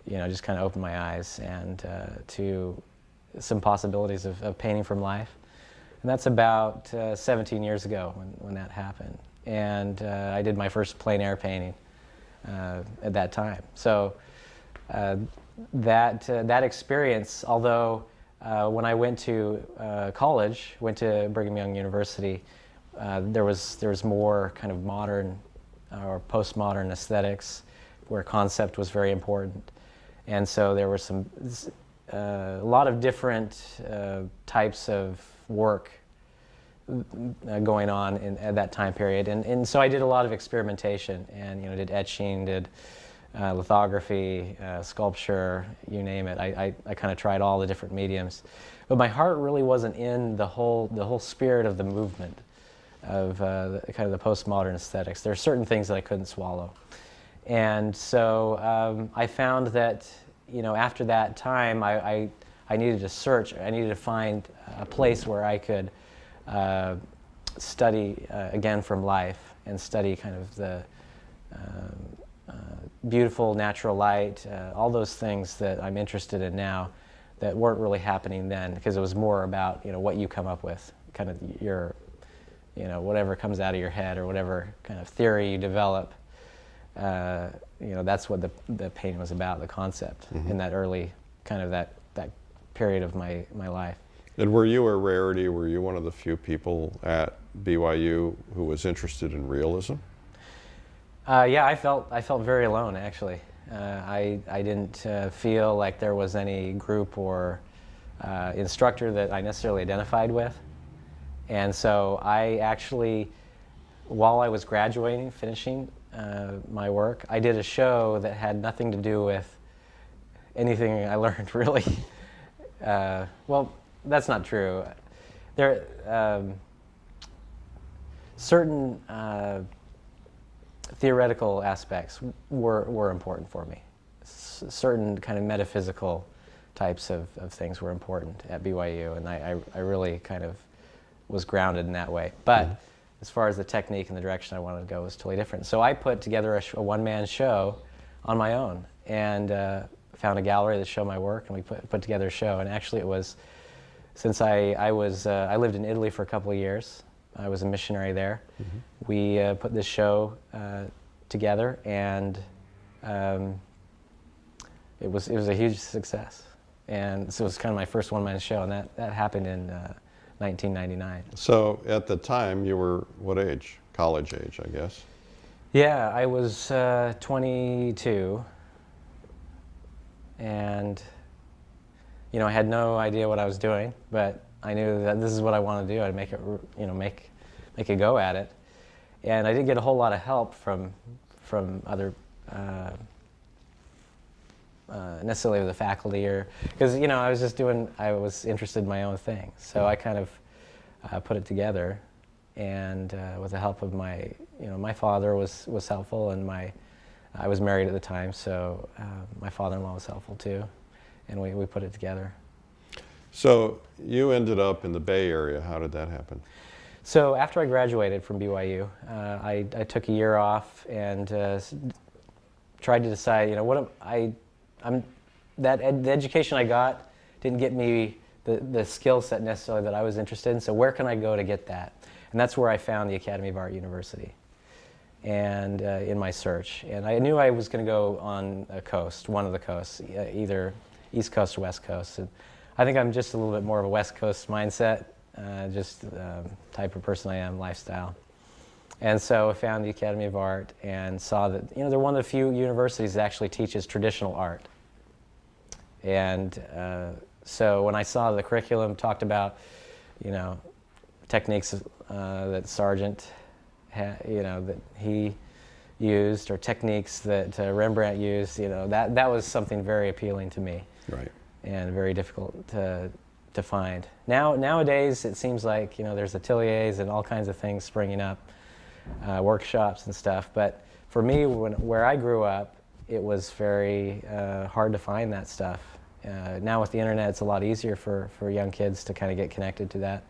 You know, just kind of opened my eyes and to some possibilities of painting from life. And that's about 17 years ago when that happened. And I did my first plein air painting at that time. So that experience, although when I went to college, went to Brigham Young University, there was more kind of modern or postmodern aesthetics, where concept was very important. And so there were a lot of different types of work going on at that time period, and so I did a lot of experimentation, and, you know, did etching, did lithography, sculpture, you name it. I kind of tried all the different mediums, but my heart really wasn't in the whole spirit of the movement of kind of the postmodern aesthetics. There are certain things that I couldn't swallow, and so I found that, you know, after that time, I needed to search. I needed to find a place where I could study again from life, and study kind of the beautiful natural light, all those things that I'm interested in now that weren't really happening then, because it was more about, you know, what you come up with, kind of your, you know, whatever comes out of your head, or whatever kind of theory you develop. You know, that's what the painting was about, the concept, in that early kind of that period of my life. And were you a rarity? Were you one of the few people at BYU who was interested in realism? Yeah, I felt very alone, actually. I didn't feel like there was any group or instructor that I necessarily identified with. And so I actually, while I was graduating, finishing my work, I did a show that had nothing to do with anything I learned, really. Well, that's not true. There certain theoretical aspects were important for me. Certain kind of metaphysical types of things were important at BYU, and I really kind of was grounded in that way. But as far as the technique and the direction I wanted to go was totally different. So I put together a one-man show on my own, and found a gallery that showed my work, and we put together a show. And actually it was, since I lived in Italy for a couple of years, I was a missionary there. We put this show together, and it was a huge success. And so it was kind of my first one-man show, and that happened in 1999. So at the time, you were what age? College age, I guess. Yeah, I was 22, and I had no idea what I was doing, but I knew that this is what I wanted to do. I'd make it, make a go at it, and I didn't get a whole lot of help from other. Necessarily the faculty, or because I was interested in my own thing, so I kind of put it together, and with the help of my father was helpful, and I was married at the time, so my father-in-law was helpful too, and we put it together. So you ended up in the Bay Area. How did that happen? So after I graduated from BYU, I took a year off and tried to decide, the education I got didn't get me the skill set necessarily that I was interested in, so where can I go to get that? And that's where I found the Academy of Art University, and in my search. And I knew I was going to go on a coast, one of the coasts, either East Coast or West Coast. And I think I'm just a little bit more of a West Coast mindset, just type of person I am, lifestyle. And so I found the Academy of Art and saw that they're one of the few universities that actually teaches traditional art. And so when I saw the curriculum talked about, techniques that Sargent, that he used, or techniques that Rembrandt used, that was something very appealing to me. Right. And very difficult to find. Nowadays, it seems like there's ateliers and all kinds of things springing up, workshops and stuff. But for me, where I grew up, it was very hard to find that stuff. Now with the internet, it's a lot easier for young kids to kind of get connected to that.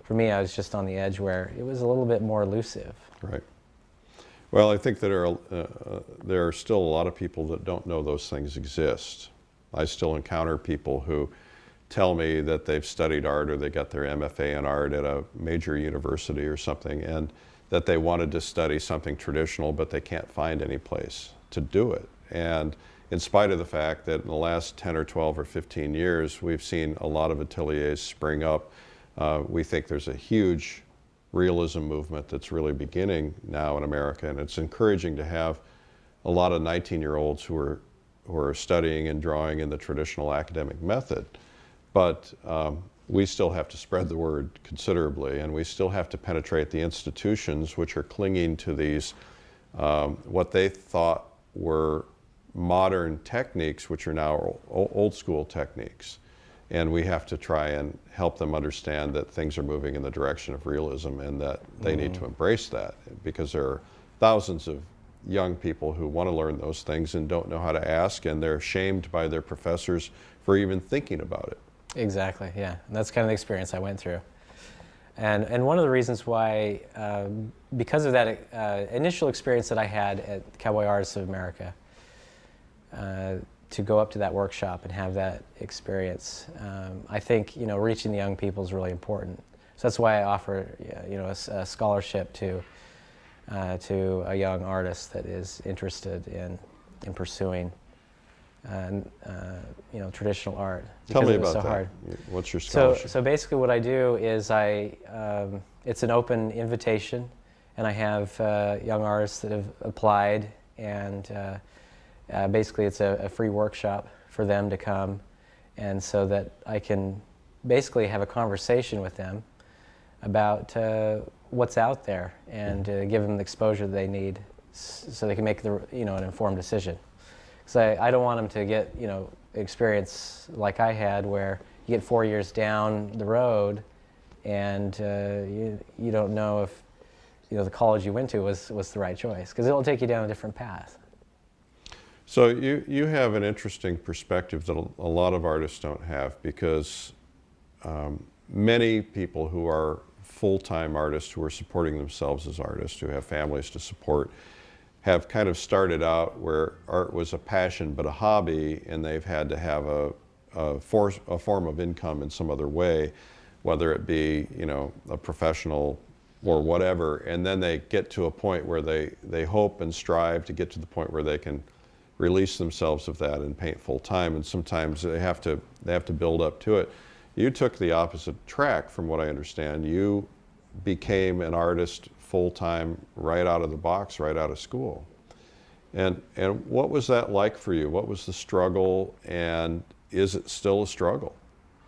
For me, I was just on the edge where it was a little bit more elusive. Right. Well, I think that there are still a lot of people that don't know those things exist. I still encounter people who tell me that they've studied art, or they got their MFA in art at a major university or something, and that they wanted to study something traditional, but they can't find any place to do it. And in spite of the fact that in the last 10 or 12 or 15 years, we've seen a lot of ateliers spring up, we think there's a huge realism movement that's really beginning now in America, and it's encouraging to have a lot of 19-year-olds who are studying and drawing in the traditional academic method. But we still have to spread the word considerably, and we still have to penetrate the institutions which are clinging to these, what they thought were modern techniques, which are now old school techniques. And we have to try and help them understand that things are moving in the direction of realism, and that they need to embrace that, because there are thousands of young people who want to learn those things and don't know how to ask, and they're shamed by their professors for even thinking about it. Exactly, yeah. And that's kind of the experience I went through. And one of the reasons why, because of that initial experience that I had at Cowboy Artists of America, to go up to that workshop and have that experience, I think reaching the young people is really important. So that's why I offer a scholarship to a young artist that is interested in pursuing traditional art. Tell me about so that. Hard. What's your scholarship? So basically what I do is it's an open invitation, and I have young artists that have applied, and basically it's a free workshop for them to come, and so that I can basically have a conversation with them about what's out there, and give them the exposure they need so they can make an informed decision. Because I don't want them to get experience like I had, where you get 4 years down the road and you don't know if the college you went to was the right choice, because it'll take you down a different path. So you have an interesting perspective that a lot of artists don't have, because many people who are full-time artists, who are supporting themselves as artists, who have families to support, have kind of started out where art was a passion but a hobby, and they've had to have a form of income in some other way, whether it be a professional or whatever, and then they get to a point where they hope and strive to get to the point where they can release themselves of that and paint full time, and sometimes they have to build up to it. You took the opposite track, from what I understand. You became an artist full time right out of the box, right out of school. And what was that like for you? What was the struggle, and is it still a struggle?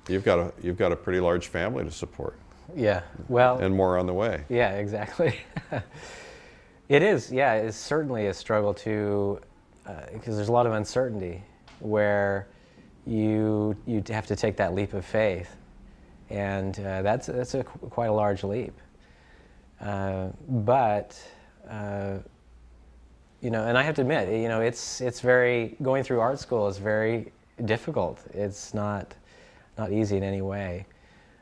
You've got a pretty large family to support. Yeah, well, and more on the way. Yeah, exactly. It is, yeah, it's certainly a struggle to, because there's a lot of uncertainty where you have to take that leap of faith, and that's quite a large leap. But you know, and I have to admit, you know, it's very, going through art school is very difficult. It's not easy in any way.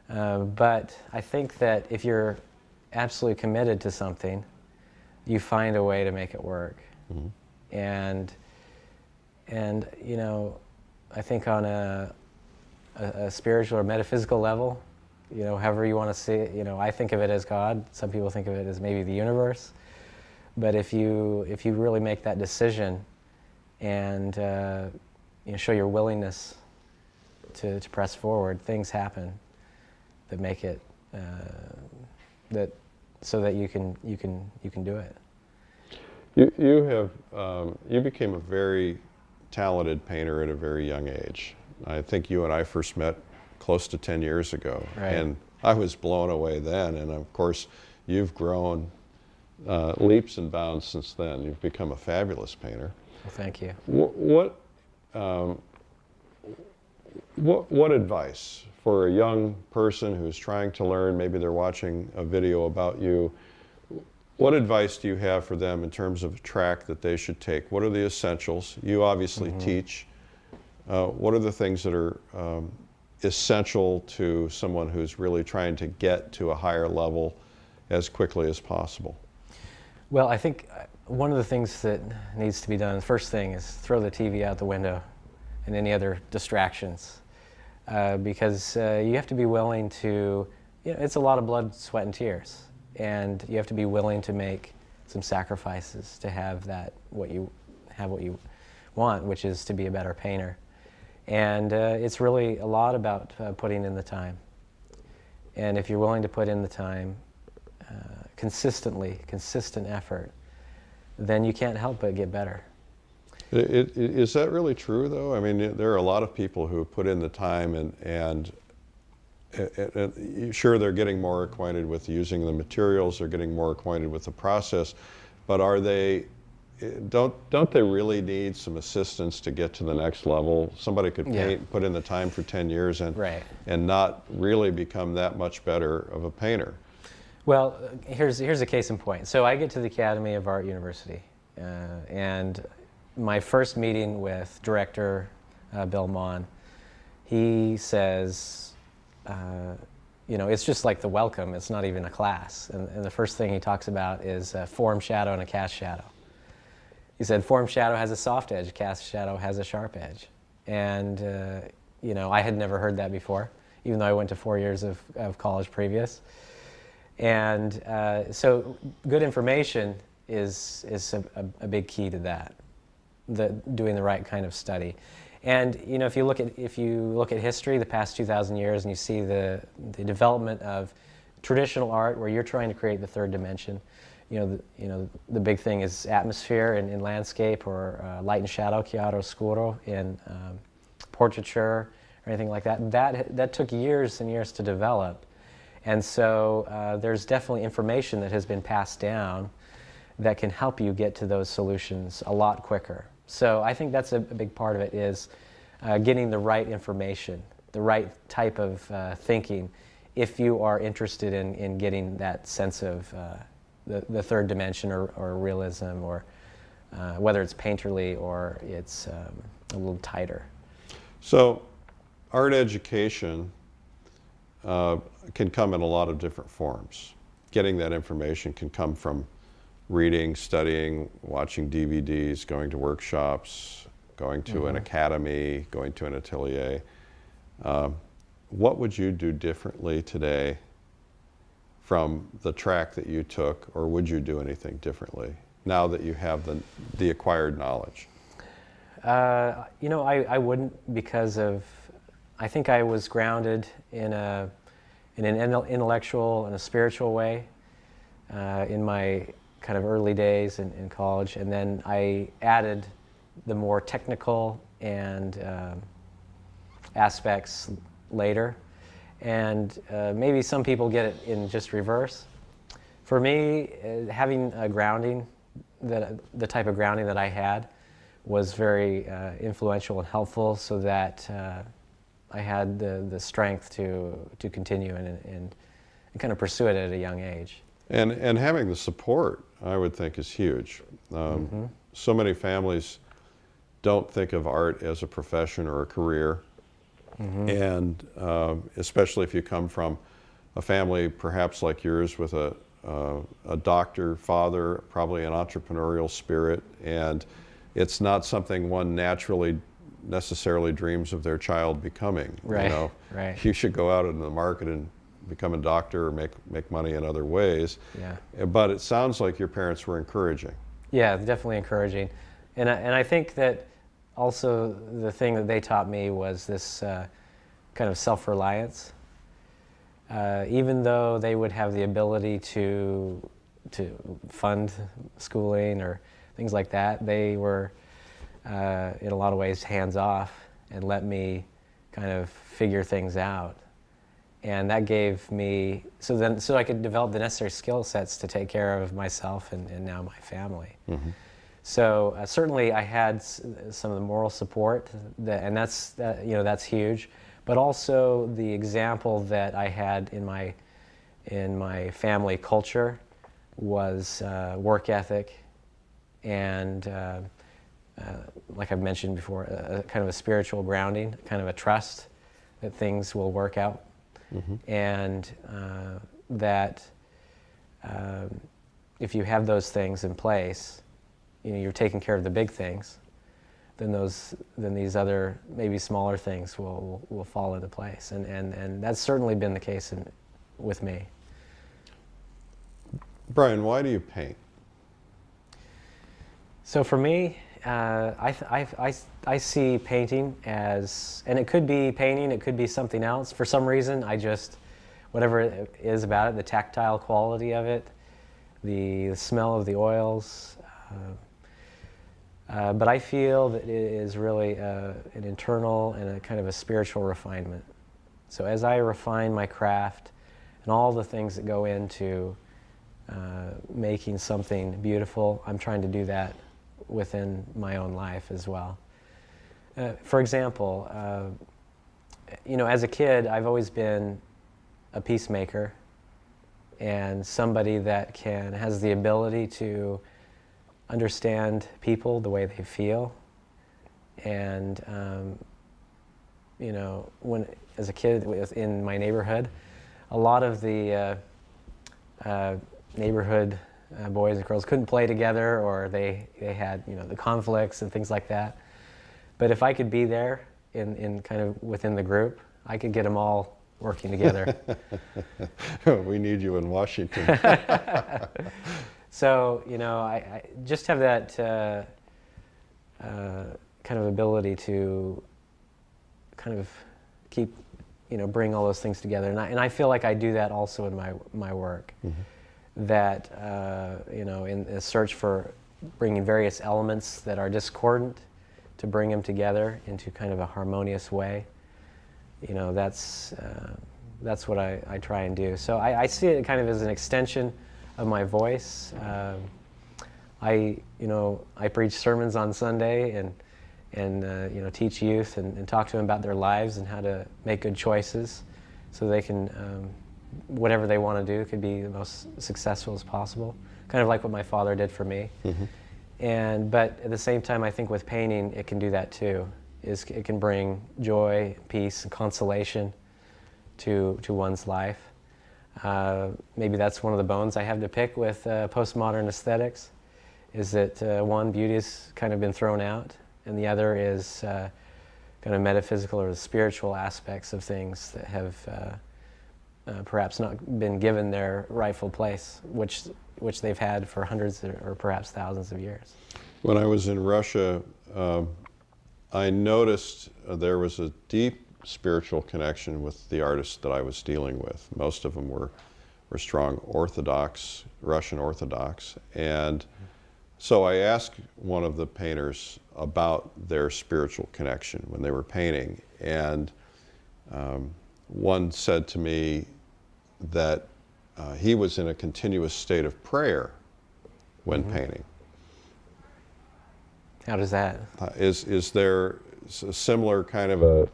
But I think that if you're absolutely committed to something, you find a way to make it work. Mm-hmm. And you know, I think on a spiritual or metaphysical level, you know, however you want to see it, you know, I think of it as God. Some people think of it as maybe the universe. But if you really make that decision and you know, show your willingness to press forward, things happen that make it so that you can do it. You became a very talented painter at a very young age. I think you and I first met close to 10 years ago, right. And I was blown away then. And of course, you've grown leaps and bounds since then. You've become a fabulous painter. Well, thank you. What advice for a young person who's trying to learn? Maybe they're watching a video about you. What advice do you have for them in terms of a track that they should take? What are the essentials? You obviously mm-hmm. teach. What are the things that are essential to someone who's really trying to get to a higher level as quickly as possible? Well, I think one of the things that needs to be done, the first thing, is throw the TV out the window and any other distractions. Because you have to be willing to, you know, it's a lot of blood, sweat, and tears. And you have to be willing to make some sacrifices to have what you want, which is to be a better painter. And it's really a lot about putting in the time. And if you're willing to put in the time, consistent effort, then you can't help but get better. Is that really true, though? I mean, there are a lot of people who put in the time and sure, they're getting more acquainted with using the materials, they're getting more acquainted with the process, but don't they really need some assistance to get to the next level? Somebody could paint, put in the time for 10 years and not really become that much better of a painter. Well, here's a case in point. So I get to the Academy of Art University, and my first meeting with director Bill Mon, he says, you know, it's just like the welcome. It's not even a class. And the first thing he talks about is form shadow and a cast shadow. He said form shadow has a soft edge, cast shadow has a sharp edge. And, you know, I had never heard that before, even though I went to 4 years of college previous. And so good information is a big key to that, doing the right kind of study. And you know, if you look at history, the past 2,000 years, and you see the development of traditional art, where you're trying to create the third dimension, you know, the big thing is atmosphere in landscape, or light and shadow, chiaroscuro in portraiture, or anything like that. That took years and years to develop. And so there's definitely information that has been passed down that can help you get to those solutions a lot quicker. So I think that's a big part of it, is getting the right information, the right type of thinking, if you are interested in getting that sense of the third dimension, or realism, or whether it's painterly or it's a little tighter. So art education can come in a lot of different forms. Getting that information can come from reading, studying, watching DVDs, going to workshops, going to an academy, going to an atelier. What would you do differently today from the track that you took, or would you do anything differently now that you have the acquired knowledge? I wouldn't, because I think I was grounded in an intellectual and a spiritual way in my kind of early days in college, and then I added the more technical and aspects later. And maybe some people get it in just reverse. For me, having a grounding, the type of grounding that I had, was very influential and helpful, so that I had the strength to continue and kind of pursue it at a young age. And having the support, I would think, is huge. So many families don't think of art as a profession or a career. And especially if you come from a family perhaps like yours with a doctor, father, probably an entrepreneurial spirit, and it's not something one naturally necessarily dreams of their child becoming. Right, you know? right. You should go out into the market and become a doctor or make money in other ways. Yeah. But it sounds like your parents were encouraging. Yeah, definitely encouraging. And I think that also the thing that they taught me was this kind of self-reliance. Even though they would have the ability to fund schooling or things like that, they were in a lot of ways hands-off and let me kind of figure things out. And that gave me, so I could develop the necessary skill sets to take care of myself and now my family. So certainly I had some of the moral support, and that's huge. But also the example that I had in my family culture was work ethic, and like I've mentioned before, a kind of a spiritual grounding, kind of a trust that things will work out, and that if you have those things in place, you're taking care of the big things, then these other maybe smaller things will fall into place, and that's certainly been the case with me. Bryan, why do you paint? So for me, I see painting as, and it could be painting, it could be something else. For some reason, whatever it is about it, the tactile quality of it, the smell of the oils. But I feel that it is really an internal and a kind of a spiritual refinement. So as I refine my craft and all the things that go into making something beautiful, I'm trying to do that within my own life as well. For example, as a kid, I've always been a peacemaker and somebody that has the ability to understand people the way they feel. And when as a kid in my neighborhood, a lot of the neighborhood boys and girls couldn't play together, or they had the conflicts and things like that. But if I could be there in kind of within the group, I could get them all working together. We need you in Washington. So, I just have that kind of ability to kind of keep, bring all those things together. And I feel like I do that also in my work. That, in a search for bringing various elements that are discordant, to bring them together into kind of a harmonious way. That's what I try and do. So I see it kind of as an extension of my voice. I preach sermons on Sunday and teach youth and talk to them about their lives and how to make good choices, so they can whatever they want to do could be the most successful as possible. Kind of like what my father did for me. But at the same time, I think with painting, it can do that too. It can bring joy, peace, and consolation to one's life. Maybe that's one of the bones I have to pick with postmodern aesthetics, is that one, beauty has kind of been thrown out, and the other is kind of metaphysical or the spiritual aspects of things that have perhaps not been given their rightful place, which they've had for hundreds or perhaps thousands of years. When I was in Russia I noticed there was a deep spiritual connection with the artists that I was dealing with. Most of them were strong Orthodox, Russian Orthodox. And so I asked one of the painters about their spiritual connection when they were painting. And one said to me that he was in a continuous state of prayer when painting. How does that? Is there a similar kind of a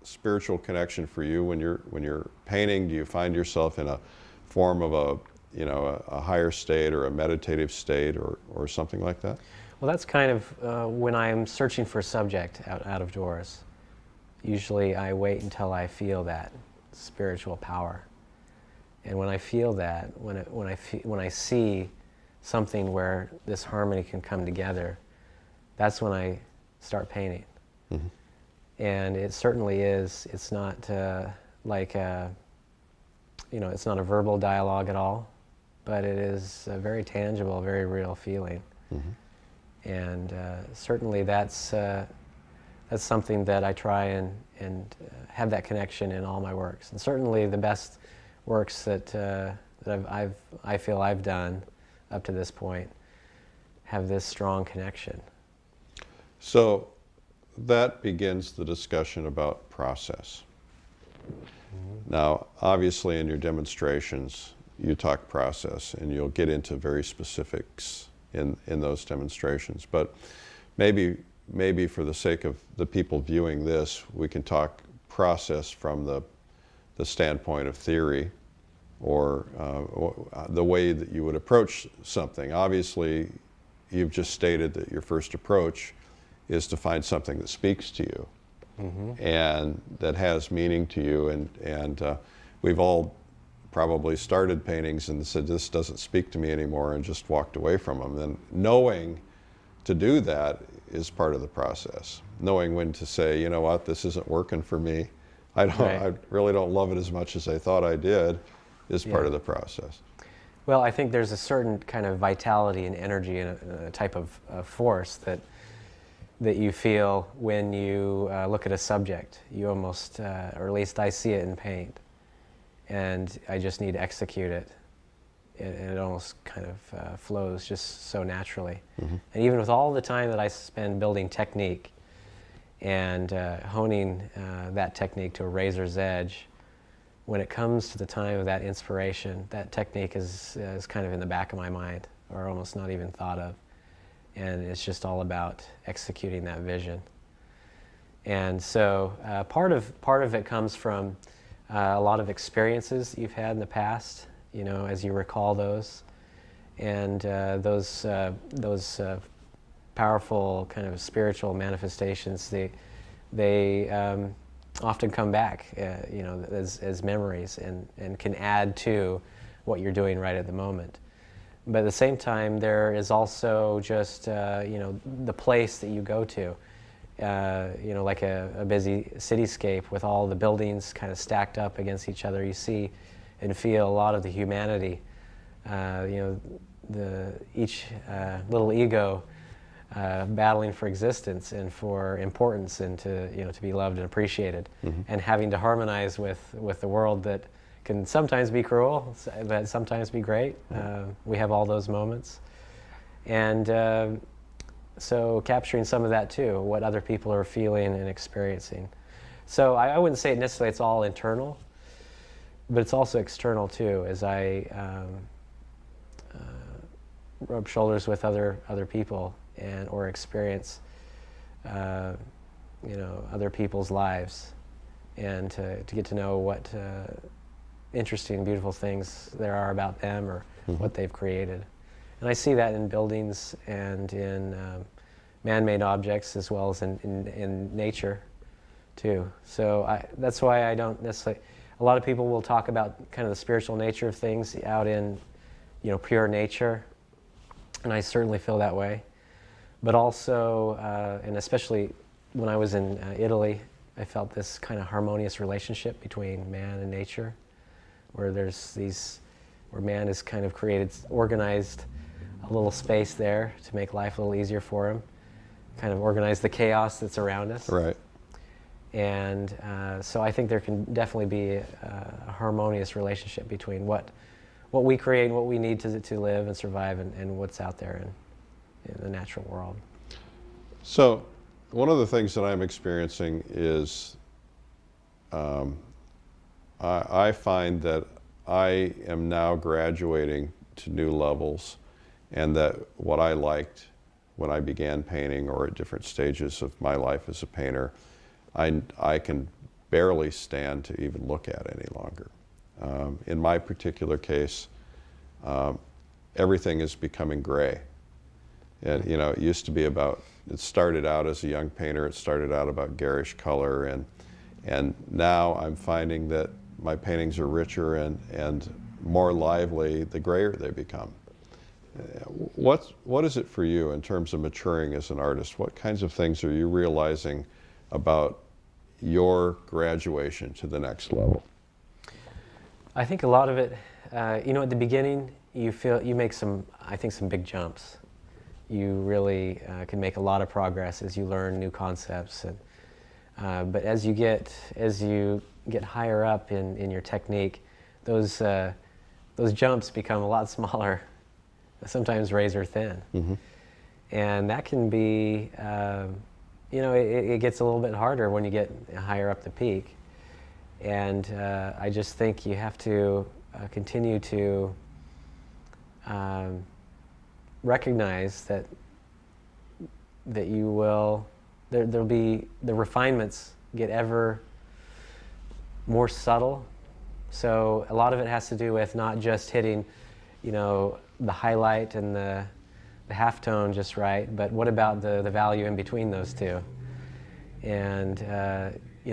spiritual connection for you when you're painting? Do you find yourself in a form of a higher state or a meditative state or something like that? Well, that's kind of when I'm searching for a subject out of doors. Usually I wait until I feel that spiritual power. And when I feel that, when I see something where this harmony can come together, that's when I start painting. Mm-hmm. And it certainly is. It's not like it's not a verbal dialogue at all, but it is a very tangible, very real feeling. Mm-hmm. And certainly that's something that I try and have that connection in all my works. And certainly the best works that I feel I've done up to this point have this strong connection. So that begins the discussion about process. Mm-hmm. Now, obviously in your demonstrations, you talk process and you'll get into very specifics in those demonstrations. But maybe for the sake of the people viewing this, we can talk process from the standpoint of theory or the way that you would approach something. Obviously, you've just stated that your first approach is to find something that speaks to you. Mm-hmm. And that has meaning to you. And we've all probably started paintings and said, this doesn't speak to me anymore, and just walked away from them. And knowing to do that is part of the process. Knowing when to say, you know what, this isn't working for me. I really don't love it as much as I thought I did, is part of the process. Well, I think there's a certain kind of vitality and energy and a type of force that you feel when you look at a subject. You almost, or at least I see it in paint, and I just need to execute it. And it almost kind of flows just so naturally. Mm-hmm. And even with all the time that I spend building technique and honing that technique to a razor's edge, when it comes to the time of that inspiration, that technique is kind of in the back of my mind, or almost not even thought of. And it's just all about executing that vision. And so part of it comes from a lot of experiences that you've had in the past, as you recall those, and those powerful kind of spiritual manifestations. They often come back, as memories, and can add to what you're doing right at the moment. But at the same time, there is also just the place that you go to, like a busy cityscape with all the buildings kind of stacked up against each other. You see and feel a lot of the humanity, each little ego battling for existence and for importance and to be loved and appreciated, mm-hmm. and having to harmonize with the world that can sometimes be cruel, but sometimes be great. We have all those moments. And so capturing some of that too, what other people are feeling and experiencing. So I wouldn't say necessarily it's all internal, but it's also external too, as I rub shoulders with other people or experience other people's lives, and to get to know what interesting, beautiful things there are about them, or mm-hmm. what they've created. And I see that in buildings and in man-made objects, as well as in nature too. So that's why I don't necessarily, a lot of people will talk about kind of the spiritual nature of things out in pure nature, and I certainly feel that way. But also, and especially when I was in Italy, I felt this kind of harmonious relationship between man and nature, where where man has kind of organized a little space there to make life a little easier for him. kind of organize the chaos that's around us. Right. And so I think there can definitely be a harmonious relationship between what we create and what we need to live and survive, and what's out there in the natural world. So one of the things that I'm experiencing is I find that I am now graduating to new levels, and that what I liked when I began painting, or at different stages of my life as a painter, I can barely stand to even look at any longer. In my particular case, everything is becoming gray. And it used to be it started out as a young painter, it started out about garish color, and now I'm finding that my paintings are richer and more lively the grayer they become. What is it for you in terms of maturing as an artist? What kinds of things are you realizing about your graduation to the next level? I think a lot of it, at the beginning, you make some big jumps. You really can make a lot of progress as you learn new concepts, but as you get higher up in your technique, those jumps become a lot smaller, sometimes razor thin. Mm-hmm. And that can be, it gets a little bit harder when you get higher up the peak. And I just think you have to continue to recognize that you will, there'll be, the refinements get ever more subtle. So a lot of it has to do with not just hitting, the highlight and the halftone just right, but what about the value in between those two? And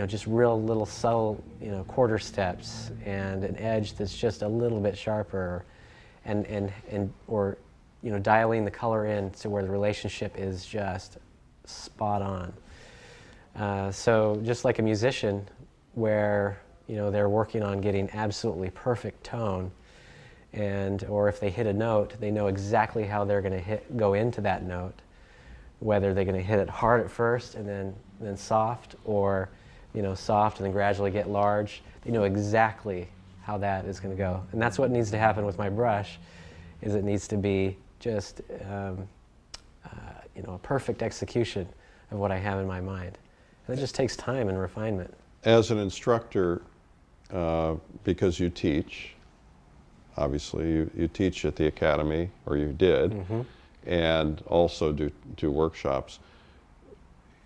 just real little subtle, quarter steps and an edge that's just a little bit sharper, or dialing the color in to where the relationship is just spot on. So just like a musician, where they're working on getting absolutely perfect tone, or if they hit a note, they know exactly how they're going to go into that note, whether they're going to hit it hard at first and then soft, or soft and then gradually get large. They know exactly how that is going to go, and that's what needs to happen with my brush. Is it needs to be just a perfect execution of what I have in my mind. And it just takes time and refinement. As an instructor, because you teach, obviously you teach at the academy, or you did, Mm-hmm. and also do workshops.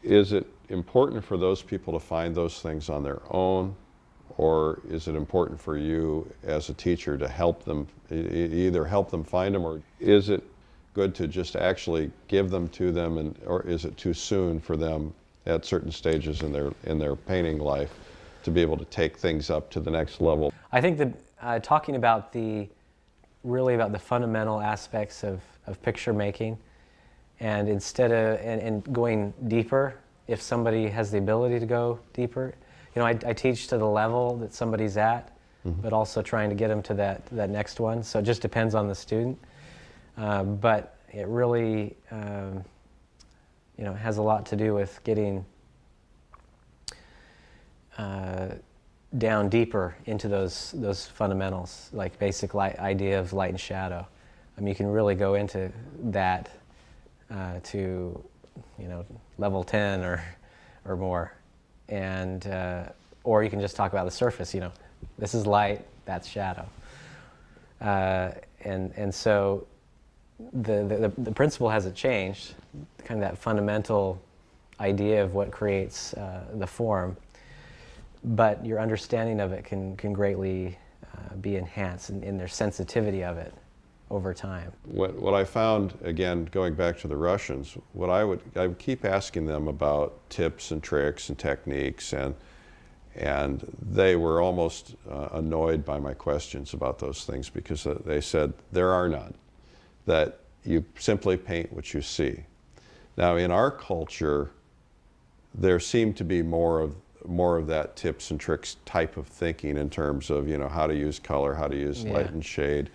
Is it important for those people to find those things on their own, or is it important for you as a teacher to help them, either help them find them, or is it good to just actually give them to them, or is it too soon for them at certain stages in their painting life to be able to take things up to the next level? I think that talking about the fundamental aspects of picture making, and instead of and going deeper, if somebody has the ability to go deeper, I teach to the level that somebody's at, mm-hmm. but also trying to get them to that next one. So it just depends on the student, but it really has a lot to do with getting down deeper into those fundamentals, like basic idea of light and shadow. You can really go into that to level 10 or more, and or you can just talk about the surface. This is light, that's shadow, and so the principle hasn't changed. Kind of that fundamental idea of what creates the form, but your understanding of it can greatly be enhanced in their sensitivity of it over time. What I found, again, going back to the Russians, I would keep asking them about tips and tricks and techniques, and they were almost annoyed by my questions about those things, because they said there are none, that you simply paint what you see. Now, in our culture, there seemed to be more of that tips and tricks type of thinking, in terms of how to use color, how to use light and shade.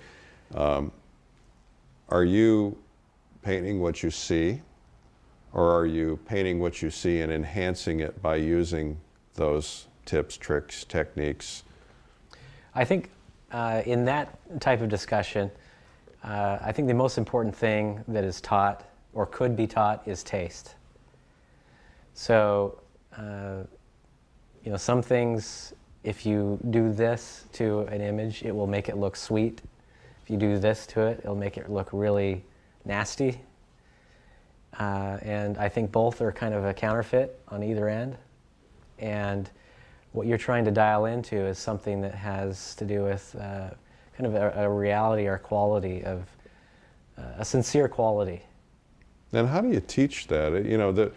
Are you painting what you see, or are you painting what you see and enhancing it by using those tips, tricks, techniques? I think in that type of discussion, I think the most important thing that is taught or could be taught is taste. So, some things, if you do this to an image, it will make it look sweet. If you do this to it, it'll make it look really nasty. And I think both are kind of a counterfeit on either end. And what you're trying to dial into is something that has to do with kind of a reality or quality of a sincere quality. And how do you teach that?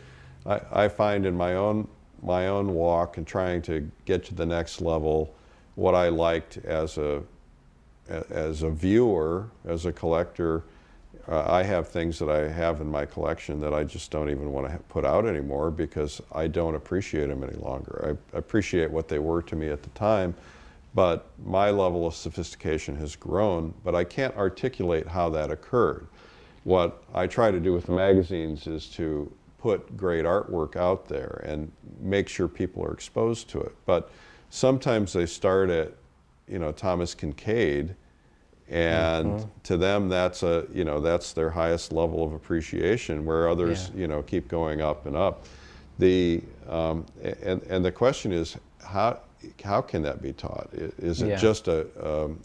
I find in my own walk and trying to get to the next level, what I liked as a viewer, as a collector, I have things that I have in my collection that I just don't even want to put out anymore because I don't appreciate them any longer. I appreciate what they were to me at the time, but my level of sophistication has grown, but I can't articulate how that occurred. What I try to do with the magazines is to put great artwork out there and make sure people are exposed to it. But sometimes they start at, Thomas Kincaid, and to them that's that's their highest level of appreciation, where others keep going up and up. And the question is, how can that be taught? Is it just an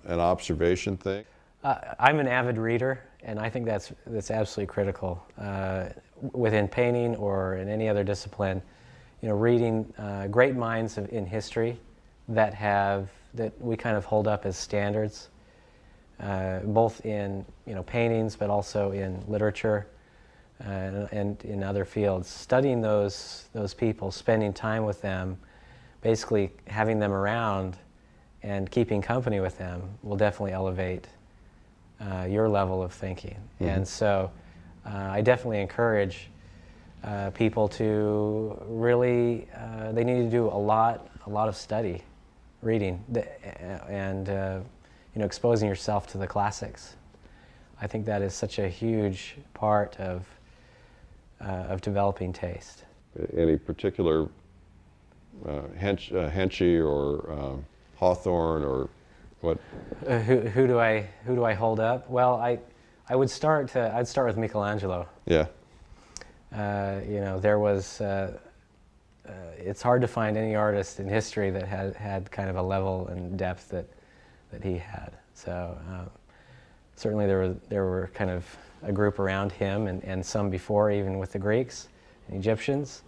observation thing? I'm an avid reader, and I think that's absolutely critical within painting or in any other discipline. Reading great minds in history that we kind of hold up as standards, both in paintings, but also in literature and in other fields. Studying those people, spending time with them, basically having them around and keeping company with them will definitely elevate your level of thinking. And so I definitely encourage people to really, they need to do a lot of study, reading, and exposing yourself to the classics. I think that is such a huge part of developing taste. Any particular Henschel or Hawthorne or what? Who do I hold up? Well, I'd start with Michelangelo. Yeah. There was. It's hard to find any artist in history that had kind of a level and depth that he had. So certainly there were kind of a group around him and some before, even with the Greeks and Egyptians,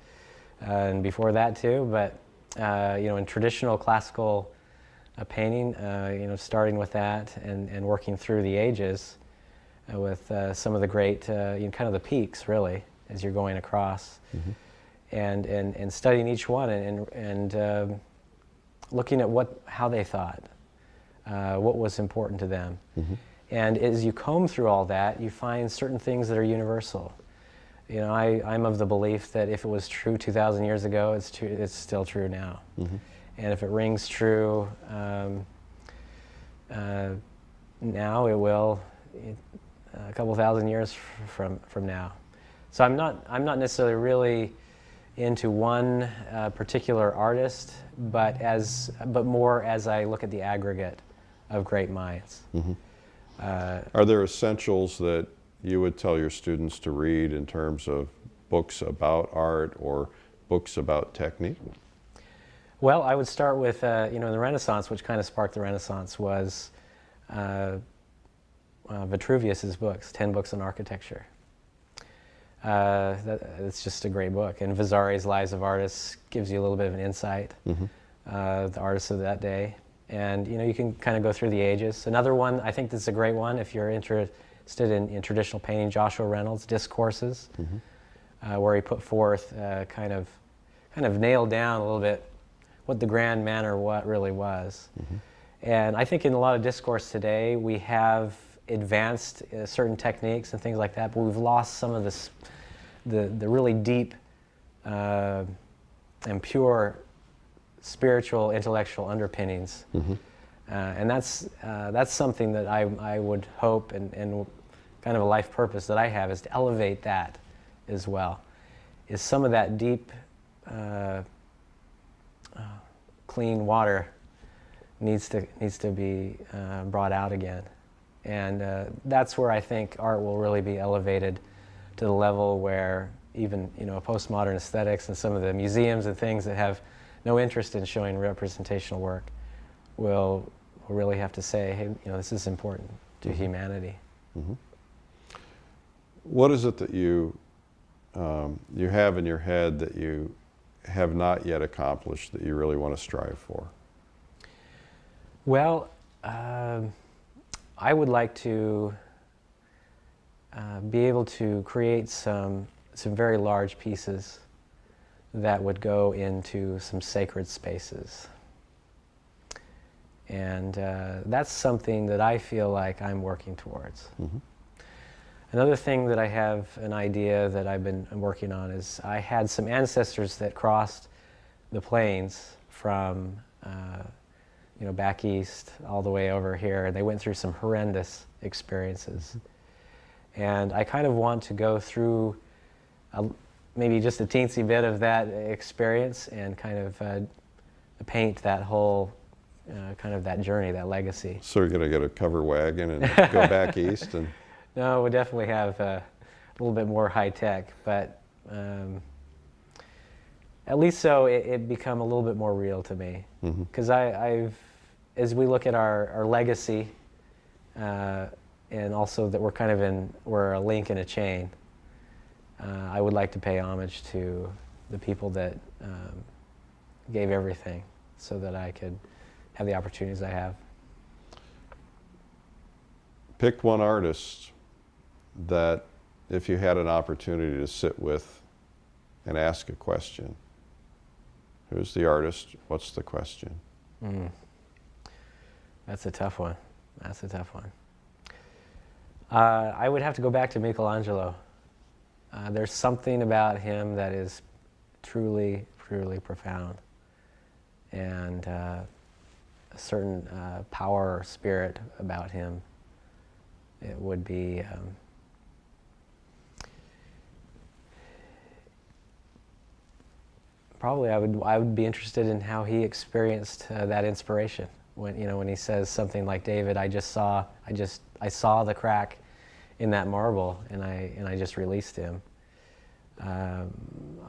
and before that too. But in traditional classical painting, starting with that and working through the ages with some of the great, kind of the peaks really as you're going across. And studying each one and looking at how they thought, what was important to them. And as you comb through all that, you find certain things that are universal. I'm of the belief that if it was true 2,000 years ago, it's still true now. And if it rings true now, it will a couple thousand years from now. So I'm not necessarily really into one particular artist, but more as I look at the aggregate of great minds. Are there essentials that you would tell your students to read in terms of books about art or books about technique? Well, I would start with, the Renaissance, which kind of sparked the Renaissance, was Vitruvius's books, 10 Books on Architecture. It's just a great book. And Vasari's Lives of Artists gives you a little bit of an insight, the artists of that day. And you can kind of go through the ages. Another one, I think that's a great one if you're interested in traditional painting, Joshua Reynolds' Discourses, where he put forth kind of nailed down a little bit what the grand manner what really was. And I think in a lot of discourse today we have advanced certain techniques and things like that, but we've lost some of the really deep and pure spiritual, intellectual underpinnings. And that's something that I would hope and kind of a life purpose that I have is to elevate that as well, is some of that deep, clean water needs to be brought out again. And that's where I think art will really be elevated to the level where even, postmodern aesthetics and some of the museums and things that have no interest in showing representational work will really have to say, hey, this is important to humanity. Mm-hmm. What is it that you have in your head that you have not yet accomplished that you really want to strive for? Well, I would like to be able to create some very large pieces that would go into some sacred spaces. And that's something that I feel like I'm working towards. Mm-hmm. Another thing that I have an idea that I've been working on is I had some ancestors that crossed the plains from back east all the way over here, and they went through some horrendous experiences. And I kind of want to go through maybe just a teensy bit of that experience and kind of paint that whole kind of that journey, that legacy. So you're going to get a cover wagon and go back east? And No, we definitely have a little bit more high tech, but at least so it become a little bit more real to me. Because I've, as we look at our legacy, and also that we're a link in a chain, I would like to pay homage to the people that gave everything so that I could have the opportunities I have. Pick one artist that, if you had an opportunity to sit with and ask a question, who's the artist? What's the question? That's a tough one. I would have to go back to Michelangelo. There's something about him that is truly, truly profound, and a certain power or spirit about him. It would be probably I would be interested in how he experienced that inspiration when he says something like, David, I saw the crack in that marble and I just released him. I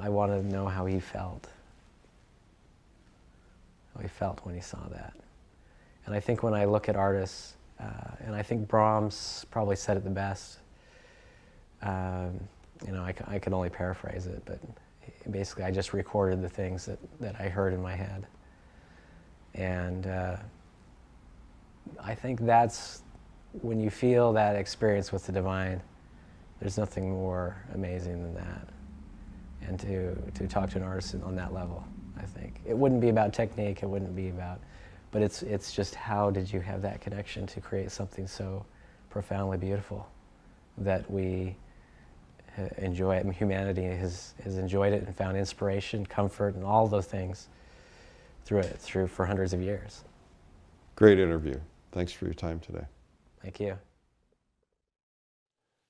want to know how he felt when he saw that. And I think when I look at artists, and I think Brahms probably said it the best. I can only paraphrase it, but basically I just recorded the things that I heard in my head. And I think that's when you feel that experience with the divine, there's nothing more amazing than that. And to talk to an artist on that level, I think. It wouldn't be about technique, it wouldn't be about, but it's just how did you have that connection to create something so profoundly beautiful that we enjoy it, and humanity has enjoyed it and found inspiration, comfort, and all those things through for hundreds of years. Great interview. Thanks for your time today. Thank you.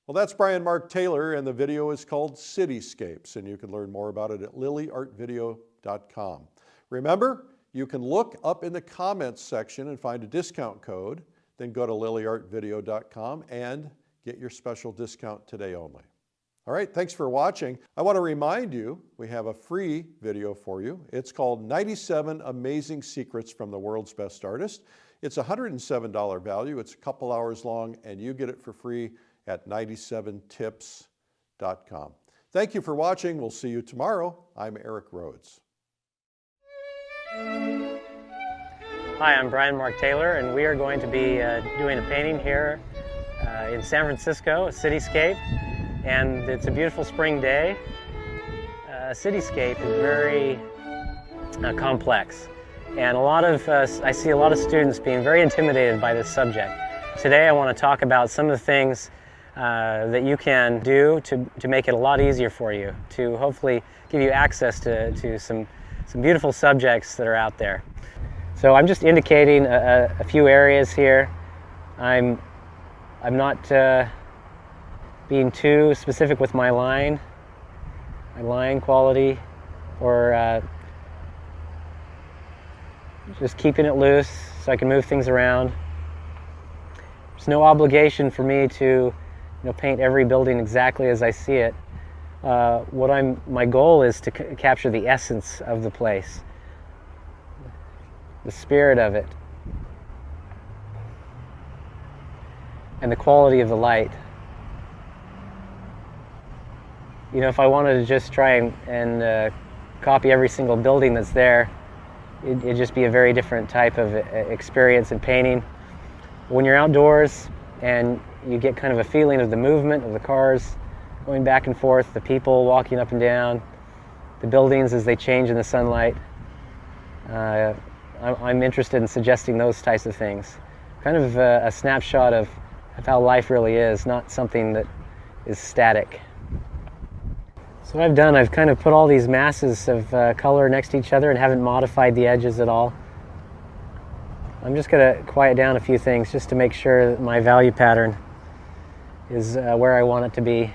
Well, that's Bryan Mark Taylor, and the video is called Cityscapes, and you can learn more about it at lilyartvideo.com. Remember, you can look up in the comments section and find a discount code, then go to lilyartvideo.com and get your special discount today only. All right, thanks for watching. I want to remind you, we have a free video for you. It's called 97 Amazing Secrets from the World's Best Artist. It's a $107 value. It's a couple hours long, and you get it for free at 97tips.com. Thank you for watching. We'll see you tomorrow. I'm Eric Rhodes. Hi, I'm Bryan Mark Taylor, and we are going to be doing a painting here in San Francisco, a cityscape, and it's a beautiful spring day. A cityscape is very complex, and I see a lot of students being very intimidated by this subject. Today I want to talk about some of the things that you can do to make it a lot easier for you, to hopefully give you access to some beautiful subjects that are out there. So I'm just indicating a few areas here. I'm not being too specific with my line. my line quality, or just keeping it loose so I can move things around. There's no obligation for me to paint every building exactly as I see it. My goal is to capture the essence of the place, the spirit of it, and the quality of the light. If I wanted to just try and copy every single building that's there, it'd just be a very different type of experience in painting. When you're outdoors and you get kind of a feeling of the movement of the cars going back and forth, the people walking up and down, the buildings as they change in the sunlight, I'm interested in suggesting those types of things. Kind of a snapshot of how life really is, not something that is static. So what I've done, I've kind of put all these masses of color next to each other and haven't modified the edges at all. I'm just going to quiet down a few things just to make sure that my value pattern is where I want it to be.